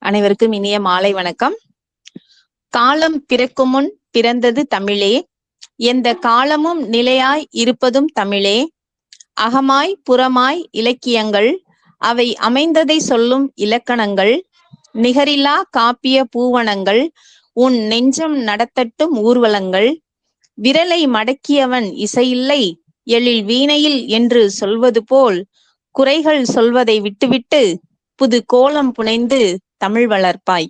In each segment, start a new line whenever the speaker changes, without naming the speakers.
அனைவருக்கும் இனிய மாலை வணக்கம். காலம் பிறக்கும் முன் பிறந்தது தமிழே, எந்த காலமும் நிலையாய் இருப்பதும் தமிழே. அகமாய் புறமாய் இலக்கியங்கள், அவை அமைந்ததை சொல்லும் இலக்கணங்கள். நிகரில்லா காப்பிய பூவனங்கள், உன் நெஞ்சம் நடத்தட்டும் ஊர்வலங்கள். விரலை மடக்கியவன் இசையில்லை, எழில் வீணையில் என்று சொல்வது போல், குறைகள் சொல்வதை விட்டுவிட்டு புது கோலம் புனைந்து தமிழ் வளர்ப்பாய்.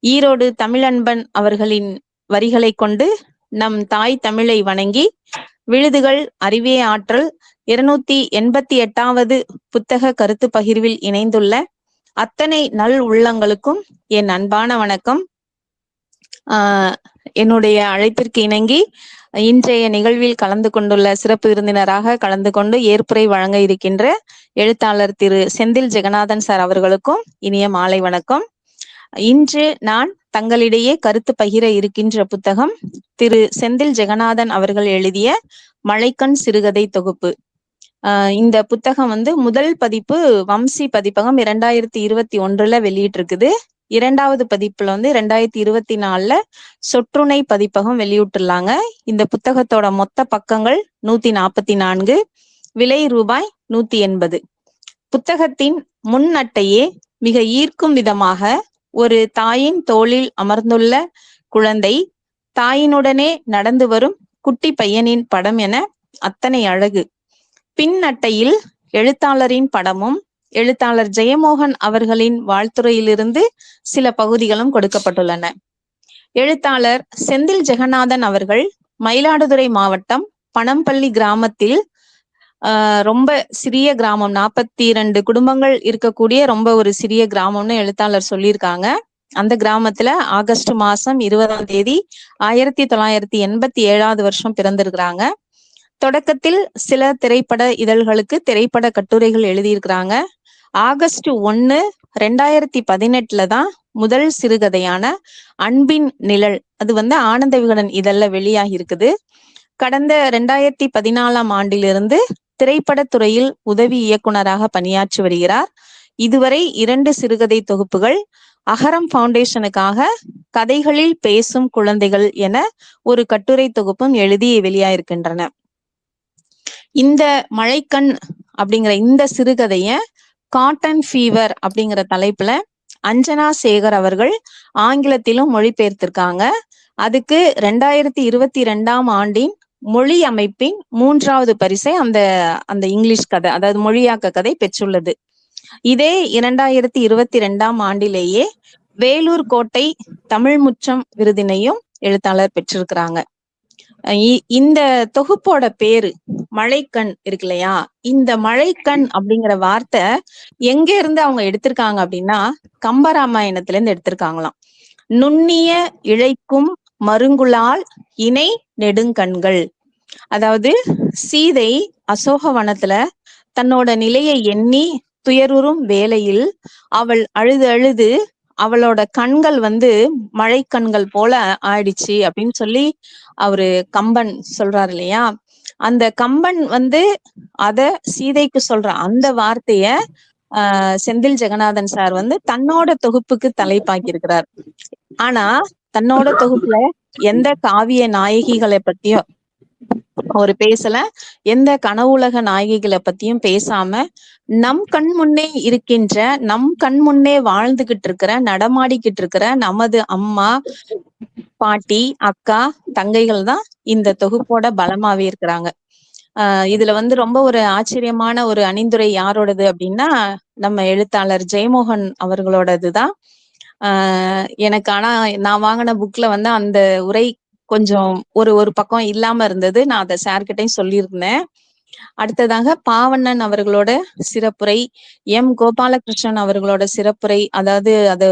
ஈரோடு தமிழன்பன் அவர்களின் வரிகளை கொண்டு நம் தாய் தமிழை வணங்கி விழுதுகள் அறிவே ஆற்றல் 288வது புத்தக கருத்து பகிர்வில் இணைந்துள்ள அத்தனை நல் உள்ளங்களுக்கும் என் அன்பான வணக்கம். என்னுடைய அழைப்பிற்கு இணங்கி இன்றைய நிகழ்வில் கலந்து கொண்டுள்ள சிறப்பு விருந்தினராக கலந்து கொண்டு ஏற்புரை வழங்க இருக்கின்ற எழுத்தாளர் திரு செந்தில் ஜெகநாதன் சார் அவர்களுக்கும் இனிய மாலை வணக்கம். இன்று நான் தங்களிடையே கருத்து பகிர இருக்கின்ற புத்தகம் திரு செந்தில் ஜெகநாதன் அவர்கள் எழுதிய மழைக்கண் சிறுகதை தொகுப்பு. இந்த புத்தகம் முதல் பதிப்பு வம்சி பதிப்பகம் 2021 வெளியிட்டு இருக்குது. இரண்டாவது பதிப்புல 2024 சொற்றுணை பதிப்பகம் வெளியிட்டுள்ளாங்க. இந்த புத்தகத்தோட மொத்த பக்கங்கள் 144, விலை ரூபாய் 180. புத்தகத்தின் முன் அட்டையே மிக ஈர்க்கும் விதமாக ஒரு தாயின் தோளில் அமர்ந்துள்ள குழந்தை, தாயினுடனே நடந்து வரும் குட்டி பையனின் படம் என அத்தனை அழகு. பின் அட்டையில் எழுத்தாளரின் படமும் எழுத்தாளர் ஜெயமோகன் அவர்களின் வாழ்த்துறையிலிருந்து சில பகுதிகளும் கொடுக்கப்பட்டுள்ளன. எழுத்தாளர் செந்தில் ஜெகநாதன் அவர்கள் மயிலாடுதுறை மாவட்டம் பனம்பள்ளி கிராமத்தில் ரொம்ப சிறிய கிராமம், 42 குடும்பங்கள் இருக்கக்கூடிய ரொம்ப ஒரு சிறிய கிராமம்னு எழுத்தாளர் சொல்லியிருக்காங்க. அந்த கிராமத்துல ஆகஸ்ட் மாசம் 20ஆம் தேதி 1987 வருஷம் பிறந்திருக்கிறாங்க. தொடக்கத்தில் சில திரைப்பட இதழ்களுக்கு திரைப்பட கட்டுரைகள் எழுதியிருக்கிறாங்க. ஆகஸ்ட் 1, 2018 தான் முதல் சிறுகதையான அன்பின் நிழல், அது ஆனந்த விகடன் இதழ்ல வெளியாகி இருக்குது. கடந்த 2014ஆம் ஆண்டிலிருந்து திரைப்படத்துறையில் உதவி இயக்குனராக பணியாற்றி வருகிறார். இதுவரை 2 சிறுகதை தொகுப்புகள், அகரம் ஃபவுண்டேஷனுக்காக கதைகளில் பேசும் குழந்தைகள் என ஒரு கட்டுரை தொகுப்பும் எழுதி வெளியாயிருக்கின்றன. இந்த மழைக்கண் அப்படிங்கிற இந்த சிறுகதைய காட்டன் ஃபீவர் அப்படிங்கிற தலைப்புல அஞ்சனா சேகர் அவர்கள் ஆங்கிலத்திலும் மொழிபெயர்த்திருக்காங்க. அதுக்கு 2022ஆம் ஆண்டின் மொழி அமைப்பின் 3வது பரிசை அந்த இங்கிலீஷ் கதை, அதாவது மொழியாக்க கதை பெற்றுள்ளது. இதே 2022ஆம் ஆண்டிலேயே வேலூர் கோட்டை தமிழ் முற்றம் விருதினையும் எழுத்தாளர் பெற்றிருக்கிறாங்க. இந்த தொகுப்போட பேரு மழைக்கண் இருக்கு இல்லையா, இந்த மழைக்கண் அப்படிங்கிற வார்த்தை எங்க இருந்து அவங்க எடுத்திருக்காங்க அப்படின்னா கம்பராமாயணத்துல இருந்து எடுத்திருக்காங்களாம். நுண்ணிய இழைக்கும் மருங்குளால் இணை நெடுங்கண்கள். அதாவது சீதை அசோகவனத்துல தன்னோட நிலையை எண்ணி துயருறும் வேளையில் அவள் அழுது அழுது அவளோட கண்கள் மழை கண்கள் போல ஆயிடுச்சு அப்படின்னு சொல்லி அவரு கம்பன் சொல்றாரு இல்லையா. அந்த கம்பன் அத சீதைக்கு சொல்ற அந்த வார்த்தைய செந்தில் ஜெகநாதன் சார் தன்னோட தொகுப்புக்கு தலைப்பாக்கி இருக்கிறார். ஆனா தன்னோட தொகுப்புல எந்த காவிய நாயகிகளை பத்தியும் ஒரு பேசல, எந்த கனவுலக நாயகிகளை பத்தியும் பேசாம நம் கண் முன்னே இருக்கின்ற, நம் கண் முன்னே வாழ்ந்துகிட்டு இருக்கிற, நடமாடிக்கிட்டு இருக்கிற நமது அம்மா, பாட்டி, அக்கா, தங்கைகள் தான் இந்த தொகுப்போட பலமாவே இருக்கிறாங்க. இதுல ரொம்ப ஒரு ஆச்சரியமான ஒரு அணிந்துரை யாரோடது அப்படின்னா நம்ம எழுத்தாளர் ஜெயமோகன் அவர்களோடதுதான். எனக்கு ஆனா நான் வாங்கின புக்ல அந்த உரை கொஞ்சம் ஒரு பக்கம் இல்லாம இருந்தது. நான் அதை சார்கிட்டையும் சொல்லியிருந்தேன். அடுத்ததாக பாவண்ணன் அவர்களோட சிறப்புரை, எம் கோபாலகிருஷ்ணன் அவர்களோட சிறப்புரை, அதாவது அது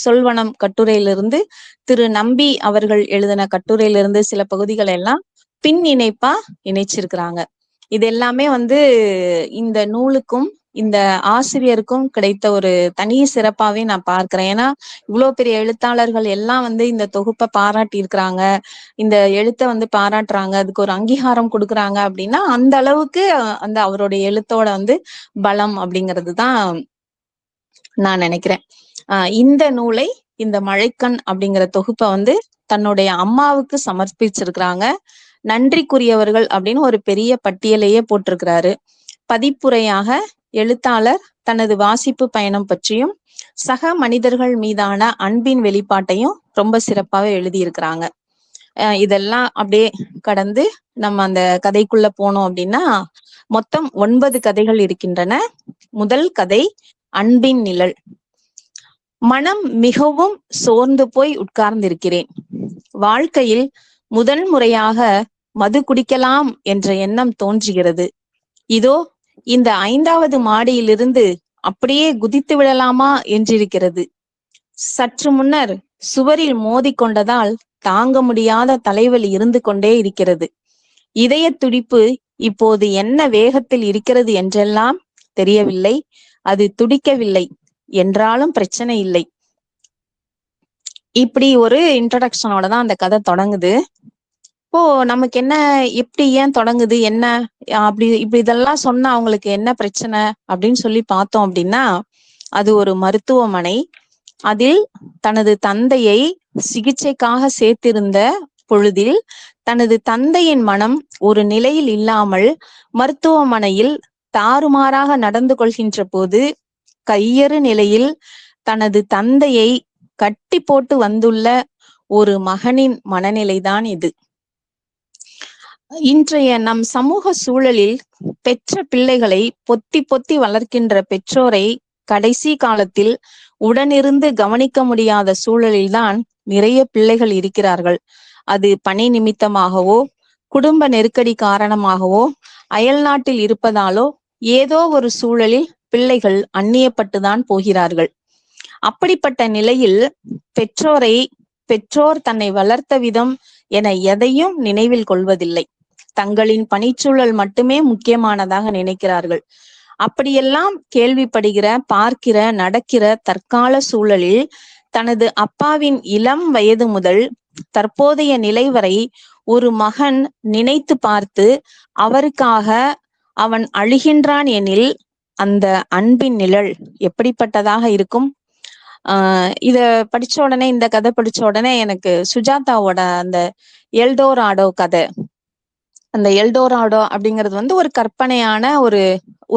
சொல்வனம் கட்டுரையிலிருந்து திரு நம்பி அவர்கள் எழுதின கட்டுரையிலிருந்து சில பகுதிகள் எல்லாம் பின் இணைப்பா இணைச்சிருக்கிறாங்க. இது எல்லாமே இந்த நூலுக்கும் இந்த ஆசிரியருக்கும் கிடைத்த ஒரு தனி சிறப்பாவே நான் பார்க்கிறேன். ஏன்னா இவ்வளவு பெரிய எழுத்தாளர்கள் எல்லாம் இந்த தொகுப்பை பாராட்டி இருக்கிறாங்க, இந்த எழுத்தை பாராட்டுறாங்க, அதுக்கு ஒரு அங்கீகாரம் கொடுக்குறாங்க அப்படின்னா அந்த அளவுக்கு அவருடைய எழுத்தோட பலம் அப்படிங்கிறது தான் நான் நினைக்கிறேன். இந்த நூலை, இந்த மழைக்கண் அப்படிங்கிற தொகுப்பை வந்து தன்னுடைய அம்மாவுக்கு சமர்ப்பிச்சிருக்கிறாங்க. நன்றிக்குரியவர்கள் அப்படின்னு ஒரு பெரிய பட்டியலையே போட்டிருக்கிறாரு. பதிப்புரையாக எழுத்தாளர் தனது வாசிப்பு பயணம் பற்றியும் சக மனிதர்கள் மீதான அன்பின் வெளிப்பாட்டையும் ரொம்ப சிறப்பாக எழுதியிருக்கிறாங்க. இதெல்லாம் அப்படியே கடந்து நம்ம அந்த கதைக்குள்ள போனோம் அப்படின்னா, மொத்தம் 9 கதைகள் இருக்கின்றன. முதல் கதை அன்பின் நிழல். மனம் மிகவும் சோர்ந்து போய் உட்கார்ந்திருக்கிறேன். வாழ்க்கையில் முதல் முறையாக மது குடிக்கலாம் என்ற எண்ணம் தோன்றுகிறது. இதோ இந்த 5வது மாடியிலிருந்து அப்படியே குதித்து விடலாமா என்றிருக்கிறது. சற்று முன்னர் சுவரில் மோதி கொண்டதால் தாங்க முடியாத தலைவலி இருந்து கொண்டே இருக்கிறது. இதய துடிப்பு இப்போது என்ன வேகத்தில் இருக்கிறது என்றெல்லாம் தெரியவில்லை. அது துடிக்கவில்லை என்றாலும் பிரச்சனை இல்லை. இப்படி ஒரு இன்ட்ரடக்ஷனோட தான் அந்த கதை தொடங்குது. இப்போ நமக்கு என்ன, எப்படி, ஏன் தொடங்குது, என்ன இப்படி இதெல்லாம் சொன்னா அவங்களுக்கு என்ன பிரச்சனை அப்படின்னு சொல்லி பார்த்தோம் அப்படின்னா, அது ஒரு மருத்துவமனை. அதில் தனது தந்தையை சிகிச்சைக்காக சேர்த்திருந்த பொழுதில் தனது தந்தையின் மனம் ஒரு நிலையில் இல்லாமல் மருத்துவமனையில் தாறுமாறாக நடந்து கொள்கின்ற போது கையறு நிலையில் தனது தந்தையை கட்டி போட்டு வந்துள்ள ஒரு மகனின் மனநிலைதான் இது. இன்றைய நம் சமூக சூழலில் பெற்ற பிள்ளைகளை பொத்தி பொத்தி வளர்க்கின்ற பெற்றோரை கடைசி காலத்தில் உடனிருந்து கவனிக்க முடியாத சூழலில்தான் நிறைய பிள்ளைகள் இருக்கிறார்கள். அது பணி நிமித்தமாகவோ, குடும்ப நெருக்கடி காரணமாகவோ, அயல் நாட்டில் இருப்பதாலோ ஏதோ ஒரு சூழலில் பிள்ளைகள் அந்நியப்பட்டுதான் போகிறார்கள். அப்படிப்பட்ட நிலையில் பெற்றோர் தன்னை வளர்த்த விதம் என எதையும் நினைவில் கொள்வதில்லை. தங்களின் பணிச்சூழல் மட்டுமே முக்கியமானதாக நினைக்கிறார்கள். அப்படியெல்லாம் கேள்விப்படுகிற, பார்க்கிற, நடக்கிற தற்கால சூழலில் தனது அப்பாவின் இளம் வயது முதல் தற்போதைய நிலை வரை ஒரு மகன் நினைத்து பார்த்து அவருக்காக அவன் அழுகின்றான் எனில் அந்த அன்பின் நிழல் எப்படிப்பட்டதாக இருக்கும்? இத படிச்ச உடனே, இந்த கதை படிச்ச உடனே எனக்கு சுஜாதாவோட அந்த எல்டோராடோ கதை, அந்த எல்டோராடோ அப்படிங்கிறது வந்து ஒரு கற்பனையான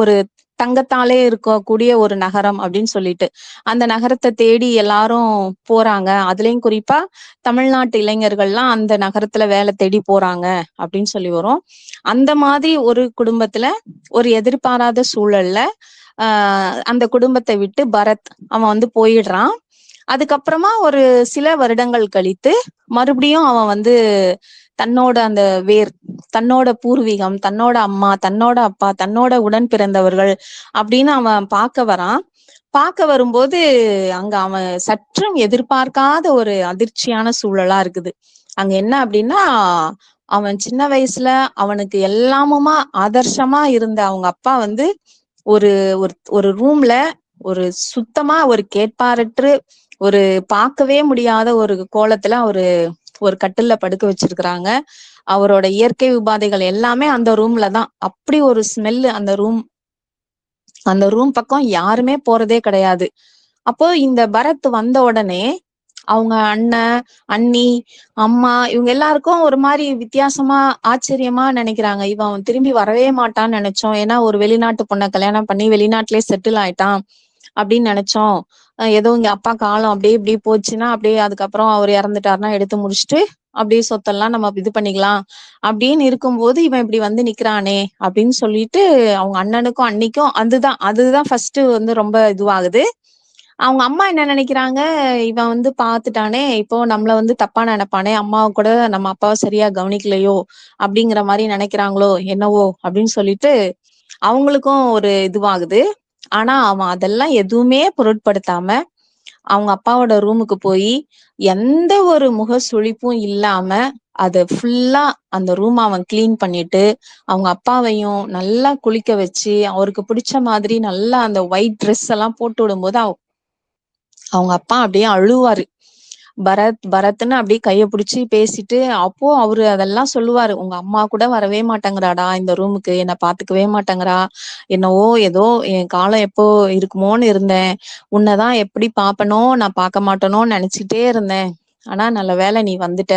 ஒரு தங்கத்தாலே இருக்கக்கூடிய ஒரு நகரம் அப்படின்னு சொல்லிட்டு அந்த நகரத்தை தேடி எல்லாரும் போறாங்க. அதுலயும் குறிப்பா தமிழ்நாட்டு இளைஞர்கள்லாம் அந்த நகரத்துல வேலை தேடி போறாங்க அப்படின்னு சொல்லி வரும். அந்த மாதிரி ஒரு குடும்பத்துல ஒரு எதிர்பாராத சூழல்ல அந்த குடும்பத்தை விட்டு பரத் அவன் வந்து போயிடுறான். அதுக்கப்புறமா ஒரு சில வருடங்கள் கழித்து மறுபடியும் அவன் வந்து தன்னோட அந்த தன்னோட பூர்வீகம், தன்னோட அம்மா, தன்னோட அப்பா, தன்னோட உடன் பிறந்தவர்கள் அப்படின்னு அவன் பார்க்க வரான். பார்க்க வரும்போது அங்க அவன் சற்றும் எதிர்பார்க்காத ஒரு அதிர்ச்சியான சூழலா இருக்குது. அங்க என்ன அப்படின்னா, அவன் சின்ன வயசுல அவனுக்கு எல்லாமுமா ஆதர்சமா இருந்த அவங்க அப்பா வந்து ஒரு ஒரு ரூம்ல ஒரு சுத்தமா ஒரு கேட்பாரற்று ஒரு பார்க்கவே முடியாத ஒரு கோலத்துல ஒரு கட்டில்ல படுக்க வச்சிருக்கிறாங்க. அவரோட இயற்கை உபாதைகள் எல்லாமே அந்த ரூம்ல தான். அப்படி ஒரு ஸ்மெல்லு அந்த ரூம் பக்கம் யாருமே போறதே கிடையாது. அப்போ இந்த பரத் வந்த உடனே அவங்க அண்ணன், அண்ணி, அம்மா இவங்க எல்லாருக்கும் ஒரு மாதிரி வித்தியாசமா, ஆச்சரியமா நினைக்கிறாங்க. இவன் திரும்பி வரவே மாட்டான்னு நினைச்சோம். ஏன்னா ஒரு வெளிநாட்டு பொண்ணை கல்யாணம் பண்ணி வெளிநாட்டிலேயே செட்டில் ஆயிட்டான் அப்படின்னு நினைச்சோம். ஏதோ இங்க அப்பா காலம் அப்படியே இப்படி போச்சுன்னா அப்படியே அதுக்கப்புறம் அவர் இறந்துட்டாருன்னா எடுத்து முடிச்சுட்டு அப்படியே சொத்தெல்லாம் நம்ம இது பண்ணிக்கலாம் அப்படின்னு இருக்கும்போது இவன் இப்படி வந்து நிக்கிறானே அப்படின்னு சொல்லிட்டு அவங்க அண்ணனுக்கும் அன்னிக்கும் அதுதான் ஃபர்ஸ்ட் வந்து ரொம்ப இதுவாகுது. அவங்க அம்மா என்ன நினைக்கிறாங்க, இவன் வந்து பாத்துட்டானே, இப்போ நம்மள வந்து தப்பா நினைப்பானே, அம்மாவை கூட நம்ம அப்பாவை சரியா கவனிக்கலையோ அப்படிங்கிற மாதிரி நினைக்கிறாங்களோ என்னவோ அப்படின்னு சொல்லிட்டு அவங்களுக்கும் ஒரு இதுவாகுது. ஆனா அவன் அதெல்லாம் எதுவுமே பொருட்படுத்தாம அவங்க அப்பாவோட ரூமுக்கு போய் எந்த ஒரு முக சுளிப்பும் இல்லாம அத ஃபுல்லா அந்த ரூம் அவன் கிளீன் பண்ணிட்டு அவங்க அப்பாவையும் நல்லா குளிக்க வச்சு அவருக்கு பிடிச்ச மாதிரி நல்லா அந்த ஒயிட் ட்ரெஸ் எல்லாம் போட்டு விடும்போது அவங்க அப்பா அப்படியே அழுவாரு. பரத் பரத்ன்னு அப்படியே கைய பிடிச்சி பேசிட்டு, அப்போ அவரு அதெல்லாம் சொல்லுவாரு. உங்க அம்மா கூட வரவே மாட்டேங்கிறாடா இந்த ரூமுக்கு, என்ன பாத்துக்கவே மாட்டேங்கிறா. என்னவோ ஏதோ என் காலம் எப்போ இருக்குமோன்னு இருந்தேன். உன்னதான் எப்படி பாப்பனோ நான் பார்க்க மாட்டேனோன்னு நினைச்சிட்டே இருந்தேன். ஆனா நல்ல வேளை நீ வந்துட்ட.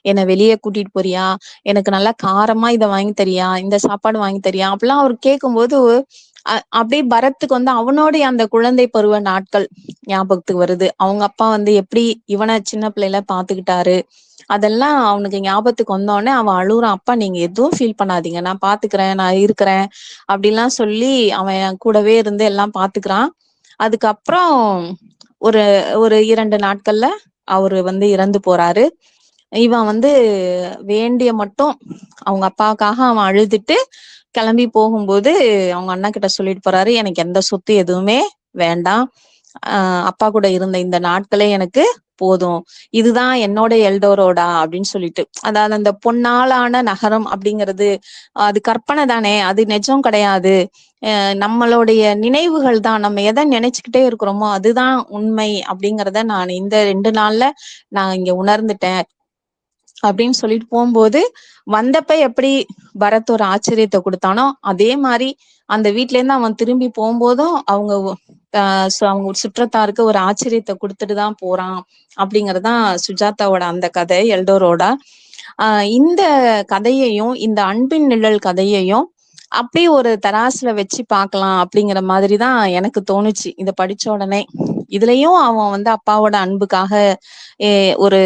என்ன வெளிய கூட்டிட்டு போறியா? எனக்கு நல்லா காரமா இத வாங்கி தரியா? இந்த சாப்பாடு வாங்கி தரியா? அப்படிலாம் அவரு கேட்கும்போது, அப்படியே பரத்துக்கு வந்து அவனுடைய அந்த குழந்தை பருவ நாட்கள் ஞாபகத்துக்கு வருது. அவங்க அப்பா வந்து எப்படி இவன சின்ன பிள்ளையில பாத்துக்கிட்டாரு. அதெல்லாம் அவனுக்கு ஞாபகத்துக்கு வந்தோனே அவன் அழுவுறான். அப்பா நீங்க எதுவும் ஃபீல் பண்ணாதீங்க. நான் பாத்துக்கிறேன், நான் இருக்கிறேன். அப்படிலாம் சொல்லி அவன் என் கூடவே இருந்து எல்லாம் பாத்துக்கிறான். அதுக்கப்புறம் ஒரு ஒரு 2 நாட்கள்ல அவரு வந்து இறந்து போறாரு. இவன் வந்து வேண்டிய மட்டும் அவங்க அப்பாவுக்காக அவன் அழுதுட்டு கிளம்பி போகும்போது அவங்க அண்ணா கிட்ட சொல்லிட்டு போறாரு, எனக்கு எந்த சொத்து எதுவுமே வேண்டாம். அப்பா கூட இருந்த இந்த நாட்களே எனக்கு போதும். இதுதான் என்னோட எல்டோரோடா அப்படின்னு சொல்லிட்டு. அதாவது அந்த பொன்னாலான நகரம் அப்படிங்கிறது அது கற்பனை தானே, அது நிஜம் கிடையாது. நம்மளுடைய நினைவுகள் தான். நம்ம எதை நினைச்சுக்கிட்டே இருக்கிறோமோ அதுதான் உண்மை அப்படிங்கிறத நான் இந்த 2 நாள்ல நான் இங்க உணர்ந்துட்டேன். அப்படின்னு சொல்லிட்டு போகும்போது, வந்தப்ப எப்படி பரத் ஒரு ஆச்சரியத்த குடுத்தானோ, அதே மாரி அந்த வீட்ல இருந்து அவன் திரும்பி போம்போதும், அவங்க அவங்க சுற்றத்தாருக்கு ஒரு ஆச்சரியத்த குடுத்துட்டு தான் போறான். அப்படிங்கிறது தான் சுஜாதாவோட அந்த கதை, எல்டோரோடா. இந்த கதையையும், இந்த அன்பின் நிழல் கதையையும் அப்படியே ஒரு தராசுல வச்சு பார்க்கலாம் அப்படிங்கிற மாதிரி தான் எனக்கு தோணுச்சு. இத படிச்ச உடனே. இதுலயும் அவன் வந்து அப்பாவோட அன்புக்காக ஒரு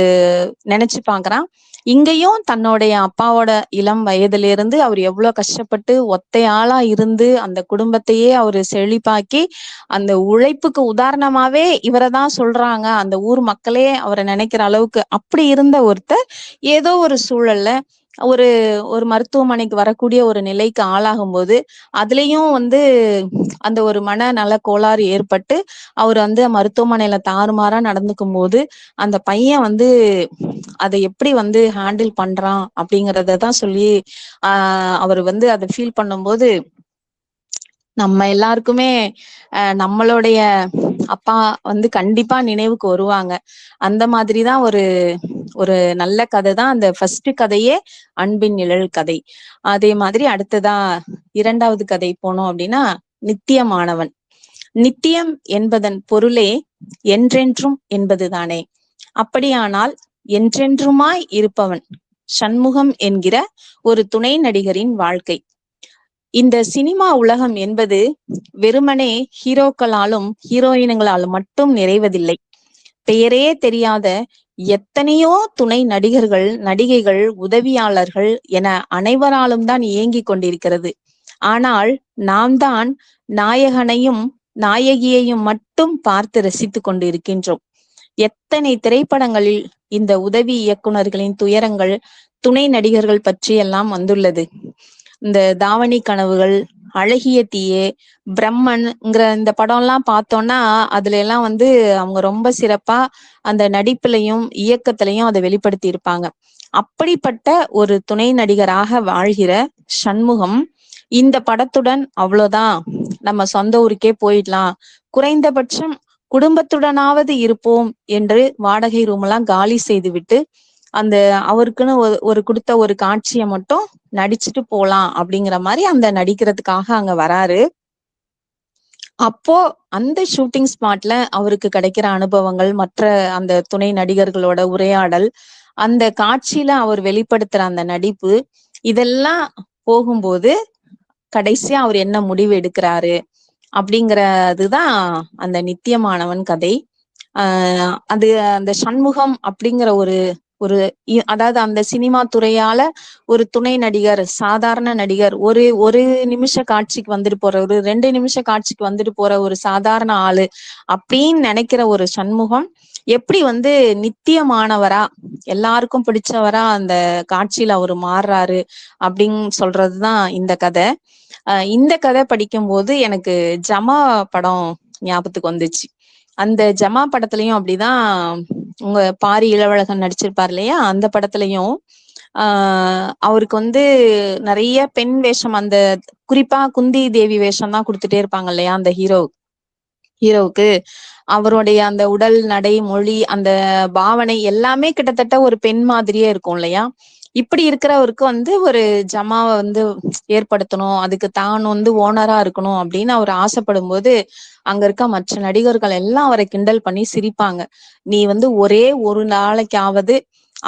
நினைச்சு பார்க்கறான். இங்கேயும் தன்னுடைய அப்பாவோட இளம் வயதிலிருந்து அவர் எவ்வளவு கஷ்டப்பட்டு ஒத்தையாளா இருந்து அந்த குடும்பத்தையே அவரு செழிப்பாக்கி அந்த உழைப்புக்கு உதாரணமாவே இவரைதான் சொல்றாங்க. அந்த ஊர் மக்களே அவரை நினைக்கிற அளவுக்கு அப்படி இருந்த ஒருத்தர் ஏதோ ஒரு சூழல்ல ஒரு ஒரு மருத்துவமனைக்கு வரக்கூடிய ஒரு நிலைக்கு ஆளாகும்போது, அதுலயும் வந்து அந்த ஒரு மனநல கோளாறு ஏற்பட்டு அவர் வந்து மருத்துவமனையில தாறுமாறா நடந்துக்கும் போது, அந்த பையன் வந்து அதை எப்படி வந்து ஹேண்டில் பண்றான் அப்படிங்கறதான் சொல்லி அவர் வந்து அதை ஃபீல் பண்ணும்போது, நம்ம எல்லாருக்குமே நம்மளுடைய அப்பா வந்து கண்டிப்பா நினைவுக்கு வருவாங்க. அந்த மாதிரிதான் ஒரு ஒரு நல்ல கதை தான் அந்த ஃபர்ஸ்ட் கதையே, அன்பின் நிழல் கதை. அதே மாதிரி அடுத்ததா 2வது கதை போனோம் அப்படின்னா, நித்தியமானவன். நித்தியம் என்பதன் பொருளே என்றென்றும் என்பதுதானே. அப்படியானால் என்றென்றுமாய் இருப்பவன் சண்முகம் என்கிற ஒரு துணை நடிகரின் வாழ்க்கை. இந்த சினிமா உலகம் என்பது வெறுமனே ஹீரோக்களாலும் ஹீரோயின்களாலும் மட்டும் நிறைவதில்லை. பெயரே தெரியாத எத்தனையோ துணை நடிகர்கள், நடிகைகள், உதவியாளர்கள் என அனைவராலும் தான் இயங்கிக் கொண்டிருக்கிறது. ஆனால் நாம் தான் நாயகனையும் நாயகியையும் மட்டும் பார்த்து ரசித்துக் கொண்டு இருக்கின்றோம். எத்தனை திரைப்படங்களில் இந்த உதவி இயக்குனர்களின் துயரங்கள், துணை நடிகர்கள் பற்றி எல்லாம் வந்துள்ளது. இந்த தாவணி கனவுகள், அழகிய தீயே, பிரம்மன்ங்கிற இந்த படம் எல்லாம் பார்த்தோம்னா அதுல எல்லாம் வந்து அவங்க ரொம்ப சிறப்பா அந்த நடிப்புலையும் இயக்கத்திலையும் அதை வெளிப்படுத்தி இருப்பாங்க. அப்படிப்பட்ட ஒரு துணை நடிகராக வாழ்கிற சண்முகம் இந்த படத்துடன் அவ்வளவுதான், நம்ம சொந்த ஊருக்கே போயிடலாம், குறைந்தபட்சம் குடும்பத்துடனாவது இருப்போம் என்று வாடகை ரூம் எல்லாம் காலி செய்து விட்டு அந்த அவருக்குன்னு ஒரு கொடுத்த ஒரு காட்சியை மட்டும் நடிச்சுட்டு போலாம் அப்படிங்கிற மாதிரி அந்த நடிக்கிறதுக்காக அங்க வராரு. அப்போ அந்த ஷூட்டிங் ஸ்பாட்ல அவருக்கு கிடைக்கிற அனுபவங்கள், மற்ற அந்த துணை நடிகர்களோட உரையாடல், அந்த காட்சியில அவர் வெளிப்படுத்துற அந்த நடிப்பு, இதெல்லாம் போகும்போது கடைசியா அவர் என்ன முடிவு எடுக்கிறாரு அப்படிங்கிறதுதான் அந்த நித்தியமானவன் கதை. அது அந்த சண்முகம் அப்படிங்கிற ஒரு ஒரு அதாவது அந்த சினிமா துறையால ஒரு துணை நடிகர், சாதாரண நடிகர், ஒரு ஒரு நிமிஷ காட்சிக்கு வந்துட்டு போற, ஒரு 2 நிமிஷ காட்சிக்கு வந்துட்டு போற ஒரு சாதாரண ஆளு அப்படின்னு நினைக்கிற ஒரு சண்முகம் எப்படி வந்து நித்தியமானவரா, எல்லாருக்கும் பிடிச்சவரா அந்த காட்சியில அவரு மாறுறாரு அப்படின்னு சொல்றதுதான் இந்த கதை. இந்த கதை படிக்கும்போது எனக்கு ஜமா படம் ஞாபகத்துக்கு வந்துச்சு. அந்த ஜமா படத்துலயும் அப்படிதான், உங்க பாரி இளவழகன் நடிச்சிருப்பார் இல்லையா, அந்த படத்துலயும் அவருக்கு வந்து நிறைய பெண் வேஷம், அந்த குறிப்பா குந்தி தேவி வேஷம் தான் கொடுத்துட்டே இருப்பாங்க இல்லையா அந்த ஹீரோவுக்கு. அவருடைய அந்த உடல் நடை, மொழி, அந்த பாவனை எல்லாமே கிட்டத்தட்ட ஒரு பெண் மாதிரியே இருக்கும் இல்லையா? இப்படி இருக்கிறவருக்கு வந்து ஒரு ஜமாவை வந்து ஏற்படுத்தணும், அதுக்கு தான் வந்து ஓனரா இருக்கணும் அப்படின்னு அவர் ஆசைப்படும் போது அங்க இருக்க மற்ற நடிகர்கள் எல்லாம் அவரை கிண்டல் பண்ணி சிரிப்பாங்க. நீ வந்து ஒரே ஒரு நாளைக்காவது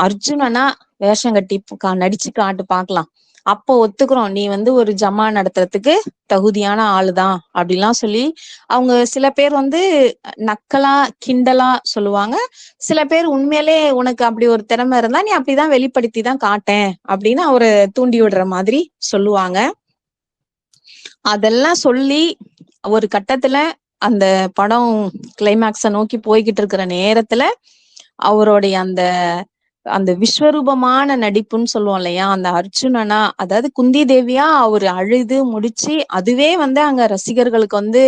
அர்ஜுனனா வேஷம் கட்டி நடிச்சு காட்டு பாக்கலாம், அப்போ ஒத்துக்கிறோம் நீ வந்து ஒரு ஜமா நடத்துறதுக்கு தகுதியான ஆளுதான் அப்படிலாம் சொல்லி அவங்க சில பேர் வந்து நக்கலா கிண்டலா சொல்லுவாங்க. சில பேர் உண்மையிலே உனக்கு அப்படி ஒரு திறமை இருந்தா நீ அப்படிதான் வெளிப்படுத்தி தான் காட்டேன் அப்படின்னு அவரை தூண்டி விடுற மாதிரி சொல்லுவாங்க. அதெல்லாம் சொல்லி ஒரு கட்டத்துல அந்த படம் கிளைமேக்ஸ நோக்கி போய்கிட்டு இருக்கிற நேரத்துல அவருடைய அந்த அந்த விஸ்வரூபமான நடிப்புன்னு சொல்லுவோம் இல்லையா, அந்த அர்ஜுனனா அதாவது குந்தி தேவியா அவரு அழுது முடிச்சு அதுவே வந்து அங்க ரசிகர்களுக்கு வந்து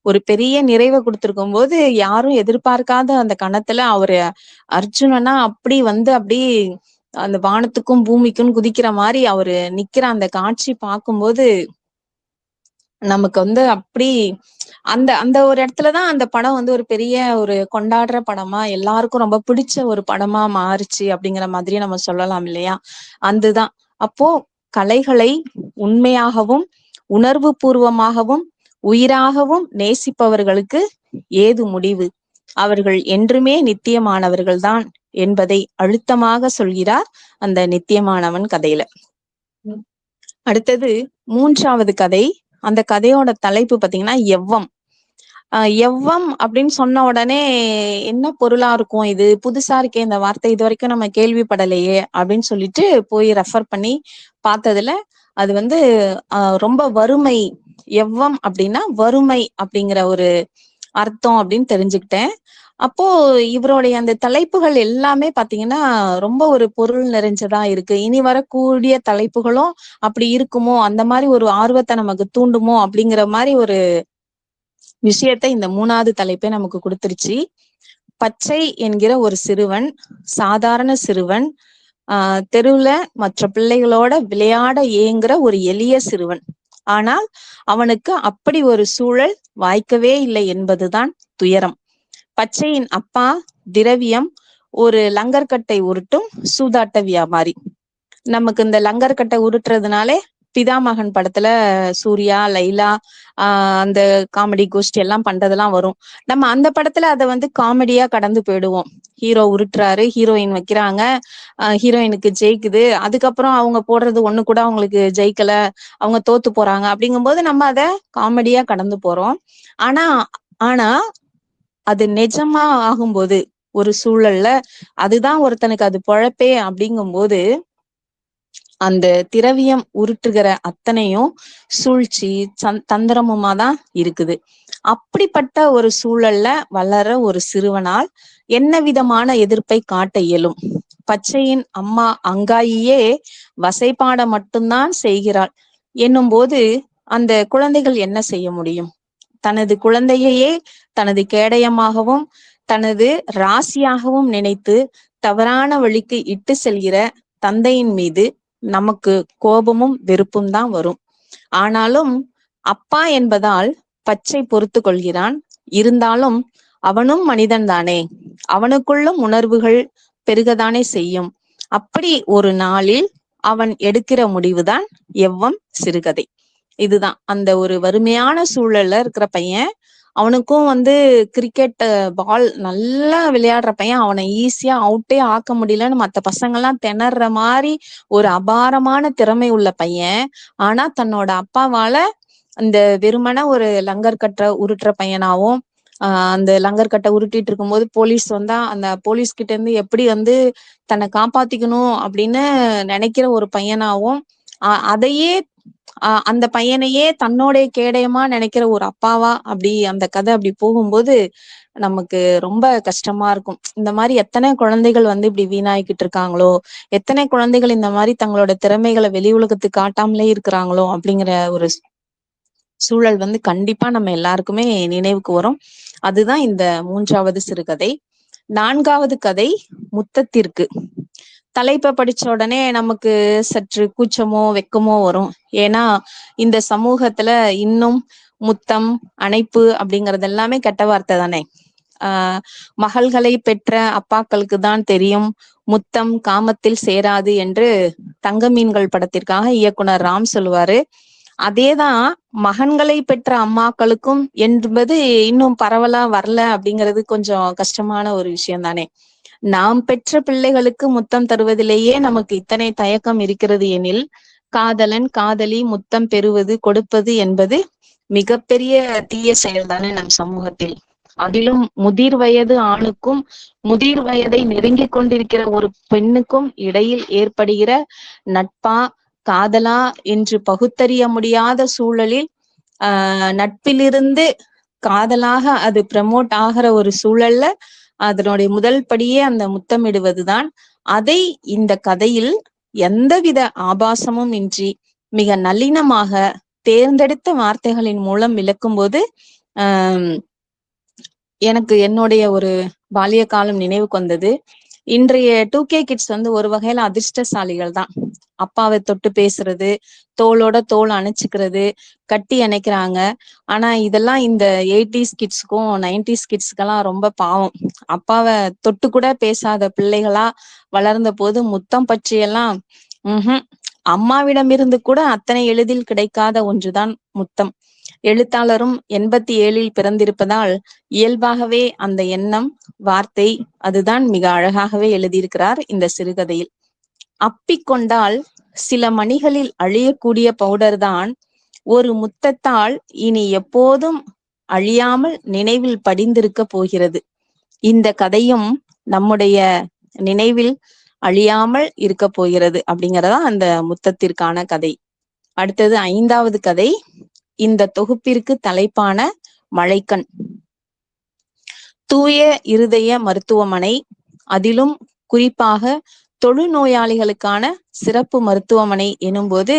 ஒரு பெரிய நிறைவை கொடுத்திருக்கும் போது யாரும் எதிர்பார்க்காத அந்த கணத்துல அவரு அர்ஜுனனா அப்படி வந்து அப்படி அந்த வானத்துக்கும் பூமிக்கும் குதிக்கிற மாதிரி அவரு நிக்கிற அந்த காட்சி பார்க்கும்போது நமக்கு வந்து அப்படி அந்த அந்த ஒரு இடத்துலதான் அந்த படம் வந்து ஒரு பெரிய ஒரு கொண்டாடுற படமா எல்லாருக்கும் ரொம்ப பிடிச்ச ஒரு படமா மாறுச்சு அப்படிங்கிற மாதிரி நம்ம சொல்லலாம் இல்லையா? அதுதான். அப்போ கலைகளை உண்மையாகவும் உணர்வு பூர்வமாகவும் உயிராகவும் நேசிப்பவர்களுக்கு ஏது முடிவு? அவர்கள் என்றுமே நித்தியமானவர்கள் தான் என்பதை அழுத்தமாக சொல்கிறார் அந்த நித்தியமானவன் கதையில. அடுத்தது 3வது கதை. அந்த கதையோட தலைப்பு பாத்தீங்கன்னா எவ்வம். எவ்வம் அப்படின்னு சொன்ன உடனே என்ன பொருளா இருக்கும், இது புதுசா இருக்கே இந்த வார்த்தை, இது வரைக்கும் நம்ம கேள்விப்படலையே அப்படின்னு சொல்லிட்டு போய் ரெஃபர் பண்ணி பார்த்ததுல அது வந்து ரொம்ப வறுமை. எவ்வம் அப்படின்னா வறுமை அப்படிங்கிற ஒரு அர்த்தம் அப்படின்னு தெரிஞ்சுக்கிட்டேன். அப்போ இவருடைய அந்த தலைப்புகள் எல்லாமே பாத்தீங்கன்னா ரொம்ப ஒரு பொருள் நிறைஞ்சதா இருக்கு. இனி வரக்கூடிய தலைப்புகளும் அப்படி இருக்குமோ, அந்த மாதிரி ஒரு ஆர்வத்தை நமக்கு தூண்டுமோ அப்படிங்கிற மாதிரி ஒரு விஷயத்த இந்த 3வது தலைப்பே நமக்கு கொடுத்துருச்சு. பச்சை என்கிற ஒரு சிறுவன், சாதாரண சிறுவன், தெருவுல மற்ற பிள்ளைகளோட விளையாட ஏங்குற ஒரு எளிய சிறுவன். ஆனால் அவனுக்கு அப்படி ஒரு சூழல் வாய்க்கவே இல்லை என்பதுதான் துயரம். பச்சையின் அப்பா திரவியம் ஒரு லங்கர்கட்டை உருட்டும் சூதாட்ட வியாபாரி. நமக்கு இந்த லங்கர்கட்டை உருட்டுறதுனாலே பிதாமகன் படத்துல சூர்யா, லைலா, அந்த காமெடி கோஷ்டி எல்லாம் பண்றதெல்லாம் வரும். நம்ம அந்த படத்துல அதை வந்து காமெடியா கடந்து போயிடுவோம். ஹீரோ உருட்டுறாரு, ஹீரோயின் வைக்கிறாங்க, ஹீரோயினுக்கு ஜெயிக்குது, அதுக்கப்புறம் அவங்க போடுறது ஒண்ணு கூட அவங்களுக்கு ஜெயிக்கல, அவங்க தோத்து போறாங்க. அப்படிங்கும்போது நம்ம அதை காமெடியா கடந்து போறோம். ஆனா ஆனா அது நிஜமா ஆகும்போது ஒரு சூழல்ல அதுதான் ஒருத்தனுக்கு அது பொழப்பே அப்படிங்கும்போது அந்த திரவியம் உருட்டுகிற அத்தனையும் சூழ்ச்சி தந்திரமுமா தான் இருக்குது. அப்படிப்பட்ட ஒரு சூழல்ல வளர ஒரு சிறுவனால் என்ன விதமான எதிர்ப்பை காட்ட இயலும்? பச்சையின் அம்மா அங்காயியே வசைபாட மட்டும்தான் செய்கிறாள் என்னும் போது அந்த குழந்தைகள் என்ன செய்ய முடியும்? தனது குழந்தையையே தனது கேடயமாகவும் தனது ராசியாகவும் நினைத்து தவறான வழிக்கு இட்டு செல்கிற தந்தையின் மீது நமக்கு கோபமும் வெறுப்பும் தான் வரும். ஆனாலும் அப்பா என்பதால் பச்சை பொறுத்து கொள்கிறான். இருந்தாலும் அவனும் மனிதன் தானே, அவனுக்குள்ளும் உணர்வுகள் பெருகதானே செய்யும். அப்படி ஒரு நாளில் அவன் எடுக்கிற முடிவுதான் எவ்வம் சிறுகதை. இதுதான் அந்த ஒரு வறுமையான சூழல்ல இருக்கிற பையன். அவனுக்கும் வந்து கிரிக்கெட் பால் நல்லா விளையாடுற பையன், அவனை ஈஸியா அவுட்டே ஆக்க முடியலன்னு மத்த பசங்க எல்லாம் திணற மாதிரி ஒரு அபாரமான திறமை உள்ள பையன். ஆனா தன்னோட அப்பாவால அந்த வெறுமன ஒரு லங்கர் கட்ட உருட்டுற பையனாவும், அந்த லங்கர் கட்டை உருட்டிட்டு இருக்கும்போது போலீஸ் வந்தா அந்த போலீஸ் கிட்ட இருந்து எப்படி வந்து தன்னை காப்பாத்திக்கணும் அப்படின்னு நினைக்கிற ஒரு பையனாவும், அதையே அந்த பையனையே தன்னோடைய கேடயமா நினைக்கிற ஒரு அப்பாவா அப்படி அந்த கதை அப்படி போகும்போது நமக்கு ரொம்ப கஷ்டமா இருக்கும். இந்த மாதிரி எத்தனை குழந்தைகள் வந்து இப்படி வீணாயிக்கிட்டு இருக்காங்களோ, எத்தனை குழந்தைகள் இந்த மாதிரி தங்களோட திறமைகளை வெளி உலகத்துக்கு காட்டாமலே இருக்கிறாங்களோ அப்படிங்கிற ஒரு சூழல் வந்து கண்டிப்பா நம்ம எல்லாருக்குமே நினைவுக்கு வரும். அதுதான் இந்த 3வது சிறுகதை. 4வது கதை முத்தத்திற்கு. தலைப்பை படிச்ச உடனே நமக்கு சற்று கூச்சமோ வெக்கமோ வரும். ஏன்னா இந்த சமூகத்துல இன்னும் முத்தம், அணைப்பு அப்படிங்கறது எல்லாமே கெட்ட வார்த்தை தானே. மகள்களை பெற்ற அப்பாக்களுக்கு தான் தெரியும் முத்தம் காமத்தில் சேராது என்று தங்க மீன்கள் படத்திற்காக இயக்குனர் ராம் சொல்லுவாரு. அதேதான் மகன்களை பெற்ற அம்மாக்களுக்கும் என்பது இன்னும் பரவலா வரல அப்படிங்கிறது கொஞ்சம் கஷ்டமான ஒரு விஷயம் தானே. நாம் பெற்ற பிள்ளைகளுக்கு முத்தம் தருவதிலேயே நமக்கு இத்தனை தயக்கம் இருக்கிறது எனில், காதலன் காதலி முத்தம் பெறுவது கொடுப்பது என்பது மிகப்பெரிய தீய செயல் தானே நம் சமூகத்தில். அதிலும் முதிர் வயது ஆணுக்கும் முதிர் வயதை நெருங்கி கொண்டிருக்கிற ஒரு பெண்ணுக்கும் இடையில் ஏற்படுகிற நட்பா காதலா என்று பகுத்தறிய முடியாத சூழலில் நட்பிலிருந்து காதலாக அது ப்ரமோட் ஆகிற ஒரு சூழல்ல அதனுடைய முதல் படியே அந்த முத்தமிடுவதுதான். அதை இந்த கதையில் எந்தவித ஆபாசமும் இன்றி மிக நளினமாக தேர்ந்தெடுத்த வார்த்தைகளின் மூலம் விளக்கும் போது எனக்கு என்னுடைய ஒரு பாலிய காலம் நினைவுக்கு வந்தது. இன்றைய 2K கிட்ஸ் ஒரு வகையில அதிர்ஷ்டசாலிகள் தான். அப்பாவை தொட்டு பேசுறது, தோளோட தோல் அணைச்சுக்கிறது, கட்டி அணைக்கிறாங்க. ஆனா இதெல்லாம் இந்த 80s கிட்ஸுக்கும் 90s கிட்ஸுக்கெல்லாம் ரொம்ப பாவம். அப்பாவை தொட்டு கூட பேசாத பிள்ளைகளா வளர்ந்த போது முத்தம் பற்றியெல்லாம் அம்மாவிடமிருந்து கூட அத்தனை எளிதில் கிடைக்காத ஒன்றுதான் முத்தம். எழுத்தாளரும் 87 பிறந்திருப்பதால் இயல்பாகவே அந்த எண்ணம் வார்த்தை அதுதான் மிக அழகாகவே எழுதியிருக்கிறார் இந்த சிறுகதையில். அப்பிக்கொண்டால் சில மணிகளில் அழியக்கூடிய பவுடர் தான் ஒரு முத்தத்தால் இனி எப்போதும் அழியாமல் நினைவில் படிந்திருக்க போகிறது. இந்த கதையும் நம்முடைய நினைவில் அழியாமல் இருக்க போகிறது அப்படிங்கறதா அந்த முத்தத்திற்கான கதை. அடுத்தது 5வது கதை. இந்த தொகுப்பிற்கு தலைப்பான மழைக்கண். தூய இருதய மருத்துவமனை, அதிலும் குறிப்பாக தொழுநோயாளிகளுக்கான சிறப்பு மருத்துவமனை எனும்போது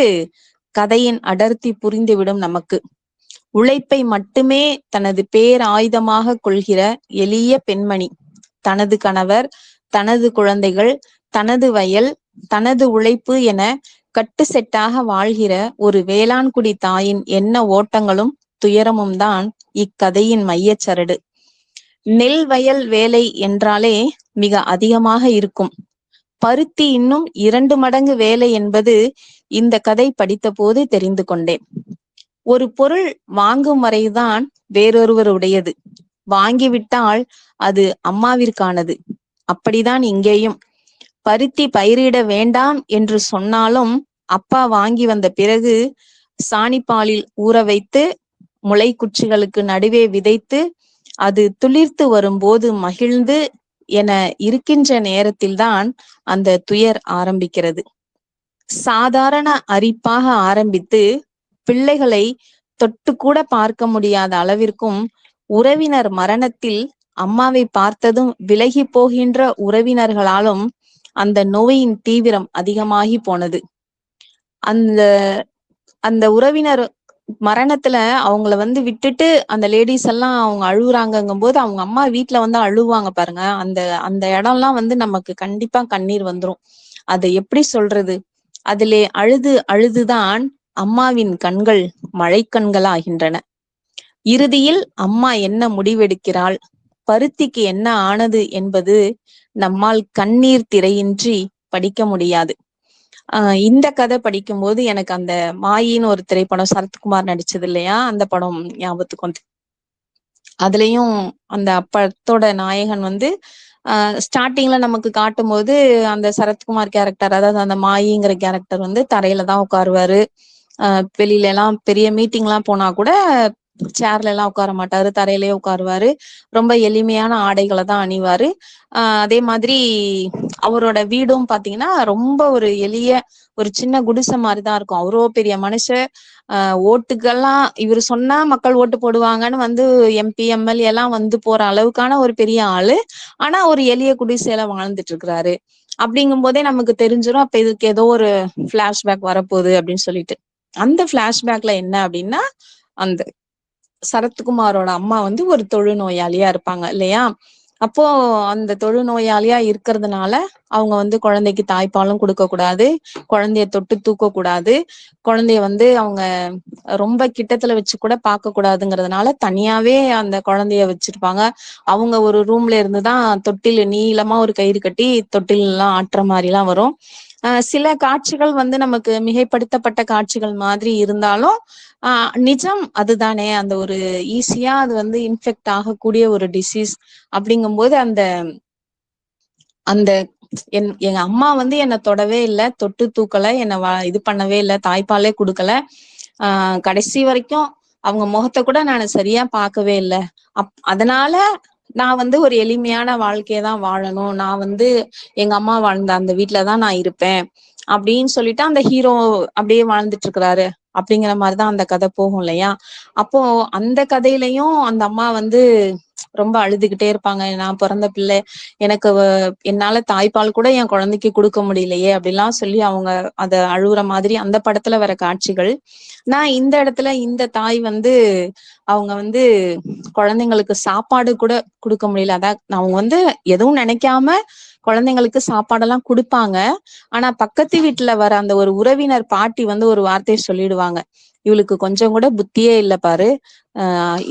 கதையின் அடர்த்தி புரிந்துவிடும் நமக்கு. உழைப்பை மட்டுமே தனது பேராயுதமாக கொள்கிற எளிய பெண்மணி, தனது கணவர், தனது குழந்தைகள், தனது வயல், தனது உழைப்பு என கட்டுசெட்டாக வாழ்கிற ஒரு வேளாண்குடி தாயின் எண்ண ஓட்டங்களும் துயரமும் தான் இக்கதையின் மையச்சரடு. நெல் வயல் வேலை என்றாலே மிக அதிகமாக இருக்கும். பருத்தி இன்னும் 2 மடங்கு வேலை என்பது இந்த கதை படித்த போது தெரிந்து கொண்டேன். ஒரு பொருள் வாங்கும் வரைதான் வேறொருவருடையது, வாங்கிவிட்டால் அது அம்மாவிற்கானது. அப்படிதான் இங்கேயும். பருத்தி பயிரிட வேண்டாம் என்று சொன்னாலும் அப்பா வாங்கி வந்த பிறகு சாணிப்பாலில் ஊற வைத்து முளை குச்சிகளுக்கு நடுவே விதைத்து அது துளிர்த்து வரும்போது மகிழ்ந்து என இருக்கின்ற நேரத்தில்தான் அந்த துயர் ஆரம்பிக்கிறது. சாதாரண அரிப்பாக ஆரம்பித்து பிள்ளைகளை தொட்டு கூட பார்க்க முடியாத அளவிற்கும், உறவினர் மரணத்தில் அம்மாவை பார்த்ததும் விலகி போகின்ற உறவினர்களாலும் அந்த நோயின் தீவிரம் அதிகமாகி போனது. அந்த அந்த உறவினர் மரணத்துல அவங்கள விட்டுட்டு அந்த லேடிஸ் எல்லாம் அவங்க அழுகுறாங்கங்கும் போது அவங்க அம்மா வீட்டுல அழுவாங்க பாருங்க. அந்த அந்த இடம்லாம் நமக்கு கண்டிப்பா கண்ணீர் வந்துரும். அதை எப்படி சொல்றது? அதிலே அழுது அழுதுதான் அம்மாவின் கண்கள் மழைக்கண்களாகின்றன. இறுதியில் அம்மா என்ன முடிவெடுக்கிறாள், பருத்திக்கு என்ன ஆனது என்பது நம்மால் கண்ணீர் திரையின்றி படிக்க முடியாது. இந்த கதை படிக்கும்போது எனக்கு அந்த மாயின்னு ஒரு திரைப்படம் சரத்குமார் நடிச்சது இல்லையா, அந்த படம் ஞாபகத்துக்கு வந்து. அதுலயும் அந்த படத்தோட நாயகன் ஸ்டார்டிங்ல நமக்கு காட்டும் போது அந்த சரத்குமார் கேரக்டர், அதாவது அந்த மாயிங்கிற கேரக்டர் தரையில தான் உட்காருவாரு. வெளியில எல்லாம் பெரிய மீட்டிங் எல்லாம் போனா கூட சேர்ல எல்லாம் உட்கார மாட்டாரு, தரையிலேயே உட்காருவாரு. ரொம்ப எளிமையான ஆடைகளை தான் அணிவாரு. அதே மாதிரி அவரோட வீடும் பாத்தீங்கன்னா ரொம்ப ஒரு எளிய ஒரு சின்ன குடிசை மாதிரிதான் இருக்கும். அவ்வளோ பெரிய மனுஷன். ஓட்டுக்கெல்லாம் இவர் சொன்னா மக்கள் ஓட்டு போடுவாங்கன்னு MP MLA எல்லாம் போற அளவுக்கான ஒரு பெரிய ஆளு. ஆனா ஒரு எளிய குடிசையில வாழ்ந்துட்டு இருக்கிறாரு. அப்படிங்கும் போதே நமக்கு தெரிஞ்சிடும் அப்ப இதுக்கு ஏதோ ஒரு பிளாஷ்பேக் வரப்போகுது அப்படின்னு சொல்லிட்டு. அந்த பிளாஷ்பேக்ல என்ன அப்படின்னா, அந்த சரத்குமாரோட அம்மா ஒரு தொழுநோயாளியா இருப்பாங்க இல்லையா. அப்போ அந்த தொழுநோயாளியா இருக்கிறதுனால அவங்க வந்து குழந்தைக்கு தாய்ப்பாலும் கொடுக்க கூடாது, குழந்தைய தொட்டு தூக்க கூடாது, குழந்தைய வந்து அவங்க ரொம்ப கிட்டத்துல வச்சு கூட பார்க்க கூடாதுங்கிறதுனால தனியாவே அந்த குழந்தைய வச்சிருப்பாங்க. அவங்க ஒரு ரூம்ல இருந்துதான் தொட்டில் நீளமா ஒரு கயிறு கட்டி தொட்டில் எல்லாம் ஆட்டுற மாதிரி எல்லாம் வரும். சில காட்சிகள் வந்து நமக்கு மிகைப்படுத்தப்பட்ட காட்சிகள் மாதிரி இருந்தாலும் நிஜம் அதுதானே. அந்த ஒரு ஈஸியா அது வந்து இன்ஃபெக்ட் ஆகக்கூடிய ஒரு டிசீஸ் அப்படிங்கும்போது அந்த அந்த எங்க அம்மா வந்து என்னை தொடவே இல்லை, தொட்டு தூக்கல, என்னை இது பண்ணவே இல்லை, தாய்ப்பாலே கொடுக்கல. கடைசி வரைக்கும் அவங்க முகத்தை கூட நான் சரியா பார்க்கவே இல்லை. அதனால நான் வந்து ஒரு எளிமையான வாழ்க்கையதான் வாழணும், நான் வந்து எங்க அம்மா வாழ்ந்த அந்த வீட்டுலதான் நான் இருப்பேன் அப்படின்னு சொல்லிட்டு அந்த ஹீரோ அப்படியே வாழ்ந்துட்டு இருக்கிறாரு அப்படிங்கிற மாதிரிதான் அந்த கதை போகும் இல்லையா. அப்போ அந்த கதையிலையும் அந்த அம்மா வந்து ரொம்ப அழுதுகிட்டே இருப்பாங்க. நான் பிறந்த பிள்ளை, எனக்கு என்னால தாய்ப்பால் கூட என் குழந்தைக்கு கொடுக்க முடியலையே அப்படிலாம் சொல்லி அவங்க அத அழுகுற மாதிரி அந்த படத்துல வர காட்சிகள். நான் இந்த இடத்துல இந்த தாய் வந்து அவங்க வந்து குழந்தைங்களுக்கு சாப்பாடு கூட கொடுக்க முடியல. அதான் அவங்க வந்து எதுவும் நினைக்காம குழந்தைங்களுக்கு சாப்பாடெல்லாம் கொடுப்பாங்க. ஆனா பக்கத்து வீட்டுல வர அந்த ஒரு உறவினர் பாட்டி வந்து ஒரு வார்த்தையை சொல்லிடுவாங்க, இவளுக்கு கொஞ்சம் கூட புத்தியே இல்ல பாரு,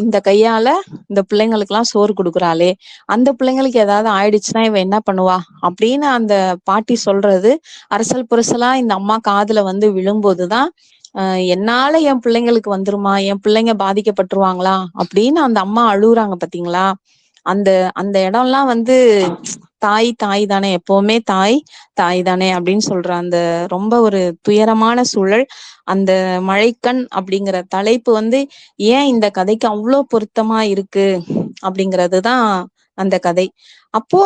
இந்த கையால இந்த பிள்ளைங்களுக்கு எல்லாம் சோறு கொடுக்குறாளே, அந்த பிள்ளைங்களுக்கு ஏதாவது ஆயிடுச்சுன்னா இவ என்ன பண்ணுவா அப்படின்னு அந்த பாட்டி சொல்றது அரசல் புரசலா இந்த அம்மா காதுல வந்து விழும்போதுதான் என்னால என் பிள்ளைங்களுக்கு வந்துருமா, என் பிள்ளைங்க பாதிக்கப்பட்டுருவாங்களா அப்படின்னு அந்த அம்மா அழுகுறாங்க பாத்தீங்களா. அந்த அந்த இடம்லாம் வந்து தாய் தாய் தானே, எப்பவுமே தாய் தாய் தானே அப்படின்னு சொல்ற அந்த ரொம்ப ஒரு துயரமான சூழல். அந்த மழைக்கண் அப்படிங்கிற தலைப்பு வந்து ஏன் இந்த கதைக்கு அவ்வளோ பொருத்தமா இருக்கு அப்படிங்கிறதுதான் அந்த கதை. அப்போ